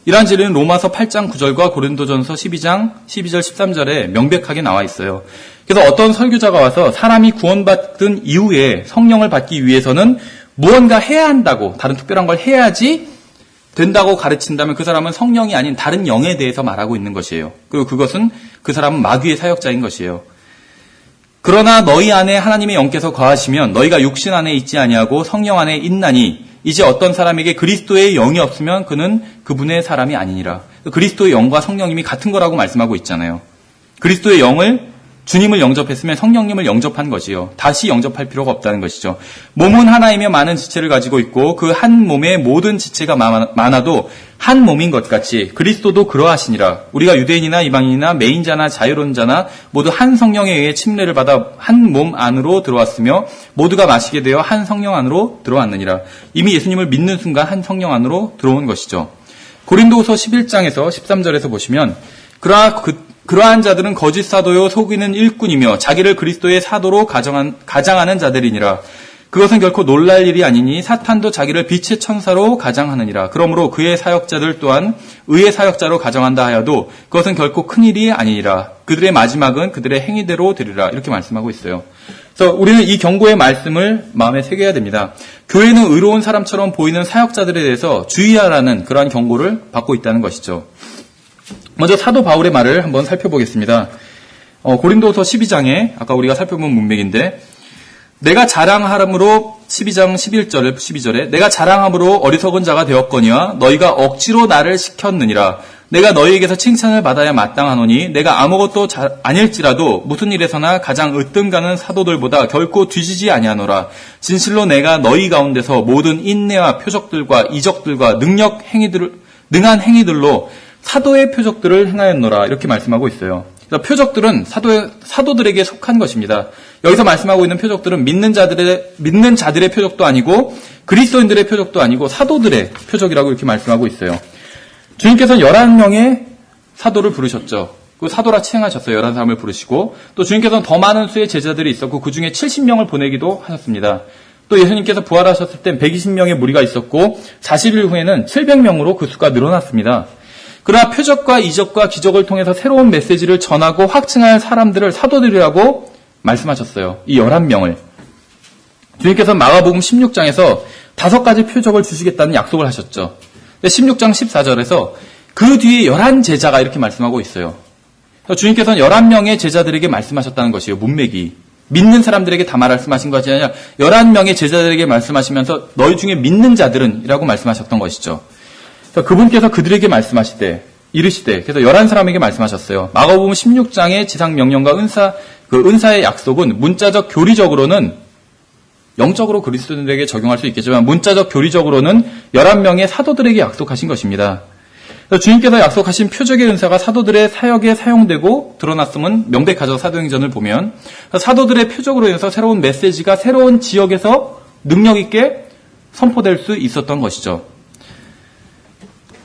이러한 진리는 로마서 8장 9절과 고린도전서 12장 12절 13절에 명백하게 나와 있어요. 그래서 어떤 설교자가 와서 사람이 구원받은 이후에 성령을 받기 위해서는 무언가 해야 한다고, 다른 특별한 걸 해야지 된다고 가르친다면 그 사람은 성령이 아닌 다른 영에 대해서 말하고 있는 것이에요. 그리고 그것은 그 사람은 마귀의 사역자인 것이에요. 그러나 너희 안에 하나님의 영께서 거하시면 너희가 육신 안에 있지 아니하고 성령 안에 있나니 이제 어떤 사람에게 그리스도의 영이 없으면 그는 그분의 사람이 아니니라. 그리스도의 영과 성령님이 같은 거라고 말씀하고 있잖아요. 그리스도의 영을 주님을 영접했으면 성령님을 영접한 것이요. 다시 영접할 필요가 없다는 것이죠. 몸은 하나이며 많은 지체를 가지고 있고 그 한 몸에 모든 지체가 많아도 한 몸인 것 같이 그리스도도 그러하시니라. 우리가 유대인이나 이방인이나 매인자나 자유론자나 모두 한 성령에 의해 침례를 받아 한 몸 안으로 들어왔으며 모두가 마시게 되어 한 성령 안으로 들어왔느니라. 이미 예수님을 믿는 순간 한 성령 안으로 들어온 것이죠. 고린도후서 11장에서 13절에서 보시면 그러한 자들은 거짓 사도요 속이는 일꾼이며 자기를 그리스도의 사도로 가장하는 자들이니라. 그것은 결코 놀랄 일이 아니니 사탄도 자기를 빛의 천사로 가장하느니라. 그러므로 그의 사역자들 또한 의의 사역자로 가정한다 하여도 그것은 결코 큰 일이 아니니라. 그들의 마지막은 그들의 행위대로 되리라. 이렇게 말씀하고 있어요. 그래서 우리는 이 경고의 말씀을 마음에 새겨야 됩니다. 교회는 의로운 사람처럼 보이는 사역자들에 대해서 주의하라는 그러한 경고를 받고 있다는 것이죠. 먼저 사도 바울의 말을 한번 살펴보겠습니다. 고린도서 12장에 아까 우리가 살펴본 문맥인데 내가 자랑함으로 12장 12절에 내가 자랑함으로 어리석은 자가 되었거니와 너희가 억지로 나를 시켰느니라. 내가 너희에게서 칭찬을 받아야 마땅하노니 내가 아무것도 아닐지라도 무슨 일에서나 가장 으뜸가는 사도들보다 결코 뒤지지 아니하노라. 진실로 내가 너희 가운데서 모든 인내와 표적들과 이적들과 능한 행위들로 사도의 표적들을 행하였노라. 이렇게 말씀하고 있어요. 그래서 표적들은 사도들에게 속한 것입니다. 여기서 말씀하고 있는 표적들은 믿는 자들의 표적도 아니고 그리스도인들의 표적도 아니고 사도들의 표적이라고 이렇게 말씀하고 있어요. 주님께서는 11명의 사도를 부르셨죠. 그 사도라 칭하셨어요. 11사람을 부르시고 또 주님께서는 더 많은 수의 제자들이 있었고 그 중에 70명을 보내기도 하셨습니다. 또 예수님께서 부활하셨을 땐 120명의 무리가 있었고 40일 후에는 700명으로 그 수가 늘어났습니다. 그러나 표적과 이적과 기적을 통해서 새로운 메시지를 전하고 확증할 사람들을 사도들이라고 말씀하셨어요. 이 11명을. 주님께서는 마가복음 16장에서 5가지 표적을 주시겠다는 약속을 하셨죠. 16장 14절에서 그 뒤에 11제자가 이렇게 말씀하고 있어요. 주님께서는 11명의 제자들에게 말씀하셨다는 것이에요. 문맥이. 믿는 사람들에게 다 말씀하신 것이 아니라 11명의 제자들에게 말씀하시면서 너희 중에 믿는 자들은 이라고 말씀하셨던 것이죠. 그분께서 그들에게 말씀하시되 이르시되 그래서 11사람에게 말씀하셨어요. 마가복음 16장의 지상명령과 은사의 약속은 문자적 교리적으로는 영적으로 그리스도인들에게 적용할 수 있겠지만 문자적 교리적으로는 11명의 사도들에게 약속하신 것입니다. 주님께서 약속하신 표적의 은사가 사도들의 사역에 사용되고 드러났음은 명백하죠. 사도행전을 보면 사도들의 표적으로 인해서 새로운 메시지가 새로운 지역에서 능력 있게 선포될 수 있었던 것이죠.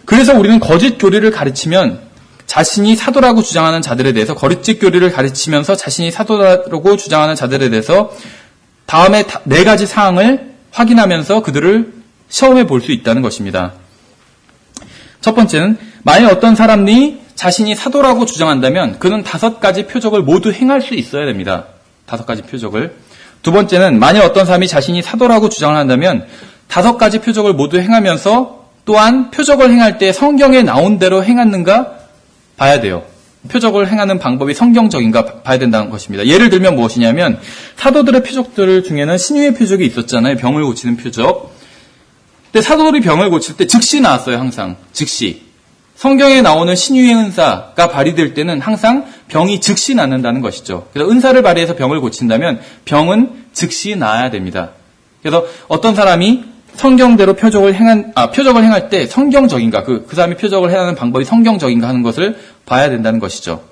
그래서 우리는 거짓 교리를 가르치면 자신이 사도라고 주장하는 자들에 대해서 거짓 교리를 가르치면서 자신이 사도라고 주장하는 자들에 대해서 다음에 4가지 사항을 확인하면서 그들을 시험해 볼 수 있다는 것입니다. 첫 번째는 만약 어떤 사람이 자신이 사도라고 주장한다면 그는 5가지 표적을 모두 행할 수 있어야 됩니다. 5가지 표적을. 두 번째는 만약 어떤 사람이 자신이 사도라고 주장을 한다면 5가지 표적을 모두 행하면서 또한 표적을 행할 때 성경에 나온 대로 행했는가 봐야 돼요. 표적을 행하는 방법이 성경적인가 봐야 된다는 것입니다. 예를 들면 무엇이냐면 사도들의 표적들 중에는 신유의 표적이 있었잖아요. 병을 고치는 표적. 근데 사도들이 병을 고칠 때 즉시 나왔어요. 항상 즉시. 성경에 나오는 신유의 은사가 발휘될 때는 항상 병이 즉시 낫는다는 것이죠. 그래서 은사를 발휘해서 병을 고친다면 병은 즉시 나아야 됩니다. 그래서 어떤 사람이 성경대로 표적을 행할 때 성경적인가, 그 사람이 표적을 행하는 방법이 성경적인가 하는 것을 봐야 된다는 것이죠.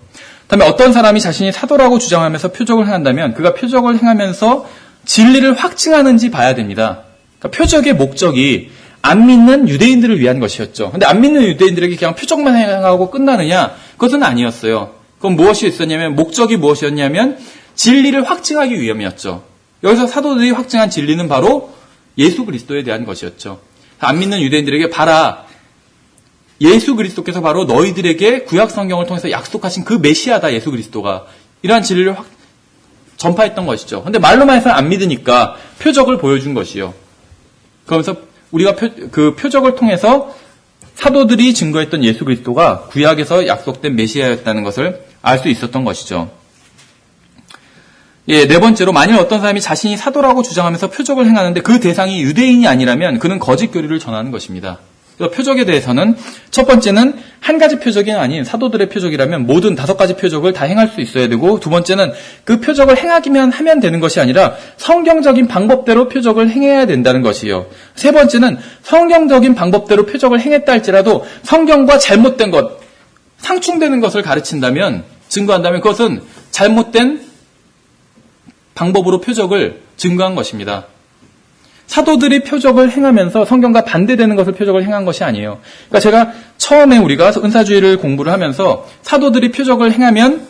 다음에 어떤 사람이 자신이 사도라고 주장하면서 표적을 행한다면 그가 표적을 행하면서 진리를 확증하는지 봐야 됩니다. 그러니까 표적의 목적이 안 믿는 유대인들을 위한 것이었죠. 근데 안 믿는 유대인들에게 그냥 표적만 행하고 끝나느냐? 그것은 아니었어요. 그럼 무엇이 있었냐면, 목적이 무엇이었냐면 진리를 확증하기 위함이었죠. 여기서 사도들이 확증한 진리는 바로 예수 그리스도에 대한 것이었죠. 안 믿는 유대인들에게 봐라. 예수 그리스도께서 바로 너희들에게 구약 성경을 통해서 약속하신 그 메시아다, 예수 그리스도가. 이러한 진리를 전파했던 것이죠. 근데 말로만 해서 안 믿으니까 표적을 보여준 것이요. 그러면서 우리가 그 표적을 통해서 사도들이 증거했던 예수 그리스도가 구약에서 약속된 메시아였다는 것을 알 수 있었던 것이죠. 예, 네 번째로, 만일 어떤 사람이 자신이 사도라고 주장하면서 표적을 행하는데 그 대상이 유대인이 아니라면 그는 거짓 교리를 전하는 것입니다. 그래서 표적에 대해서는 첫 번째는 한 가지 표적이 아닌 사도들의 표적이라면 모든 5가지 표적을 다 행할 수 있어야 되고, 두 번째는 그 표적을 행하기만 하면 되는 것이 아니라 성경적인 방법대로 표적을 행해야 된다는 것이요. 세 번째는 성경적인 방법대로 표적을 행했다 할지라도 성경과 잘못된 것, 상충되는 것을 가르친다면, 증거한다면 그것은 잘못된 방법으로 표적을 증거한 것입니다. 사도들이 표적을 행하면서 성경과 반대되는 것을 표적을 행한 것이 아니에요. 그러니까 제가 처음에 우리가 은사주의를 공부를 하면서 사도들이 표적을 행하면,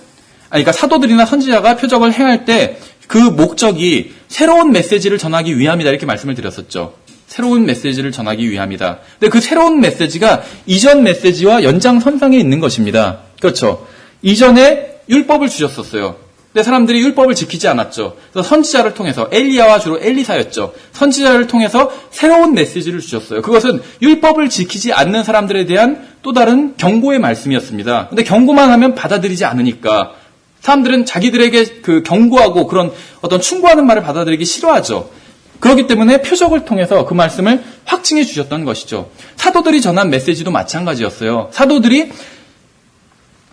그러니까 사도들이나 선지자가 표적을 행할 때 그 목적이 새로운 메시지를 전하기 위함이다, 이렇게 말씀을 드렸었죠. 새로운 메시지를 전하기 위함이다. 근데 그 새로운 메시지가 이전 메시지와 연장선상에 있는 것입니다. 그렇죠. 이전에 율법을 주셨었어요. 근데 사람들이 율법을 지키지 않았죠. 그래서 선지자를 통해서, 엘리야와 주로 엘리사였죠. 선지자를 통해서 새로운 메시지를 주셨어요. 그것은 율법을 지키지 않는 사람들에 대한 또 다른 경고의 말씀이었습니다. 근데 경고만 하면 받아들이지 않으니까 사람들은 자기들에게 그 경고하고 그런 어떤 충고하는 말을 받아들이기 싫어하죠. 그렇기 때문에 표적을 통해서 그 말씀을 확증해 주셨던 것이죠. 사도들이 전한 메시지도 마찬가지였어요. 사도들이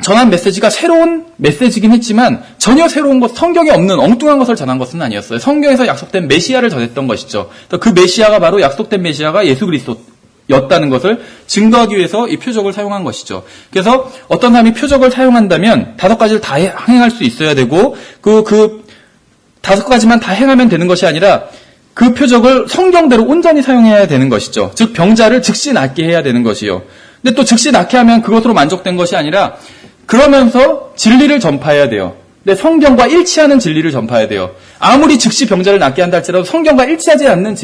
전한 메시지가 새로운 메시지긴 했지만 전혀 새로운 것, 성경에 없는 엉뚱한 것을 전한 것은 아니었어요. 성경에서 약속된 메시아를 전했던 것이죠. 그 메시아가 바로 약속된 메시아가 예수 그리스도였다는 것을 증거하기 위해서 이 표적을 사용한 것이죠. 그래서 어떤 사람이 표적을 사용한다면 5가지를 다 행할 수 있어야 되고 그 5가지만 다 행하면 되는 것이 아니라 그 표적을 성경대로 온전히 사용해야 되는 것이죠. 즉 병자를 즉시 낫게 해야 되는 것이요. 근데 또 즉시 낫게 하면 그것으로 만족된 것이 아니라 그러면서 진리를 전파해야 돼요. 근데 성경과 일치하는 진리를 전파해야 돼요. 아무리 즉시 병자를 낫게 한다 할지라도 성경과 일치하지 않는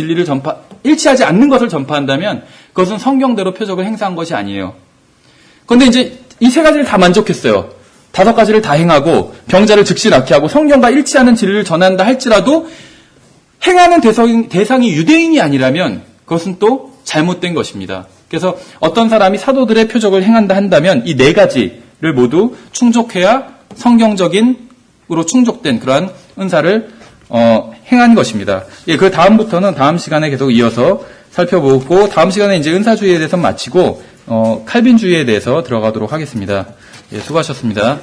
일치하지 않는 것을 전파한다면 그것은 성경대로 표적을 행사한 것이 아니에요. 그런데 이제 이 3가지를 다 만족했어요. 5가지를 다 행하고 병자를 즉시 낫게 하고 성경과 일치하는 진리를 전한다 할지라도 행하는 대상이 유대인이 아니라면 그것은 또 잘못된 것입니다. 그래서 어떤 사람이 사도들의 표적을 행한다 한다면 이 4가지를 모두 충족해야 성경적인으로 충족된 그러한 은사를 행한 것입니다. 예, 그 다음부터는 다음 시간에 계속 이어서 살펴보고 다음 시간에 이제 은사주의에 대해서 마치고 칼빈주의에 대해서 들어가도록 하겠습니다. 예, 수고하셨습니다.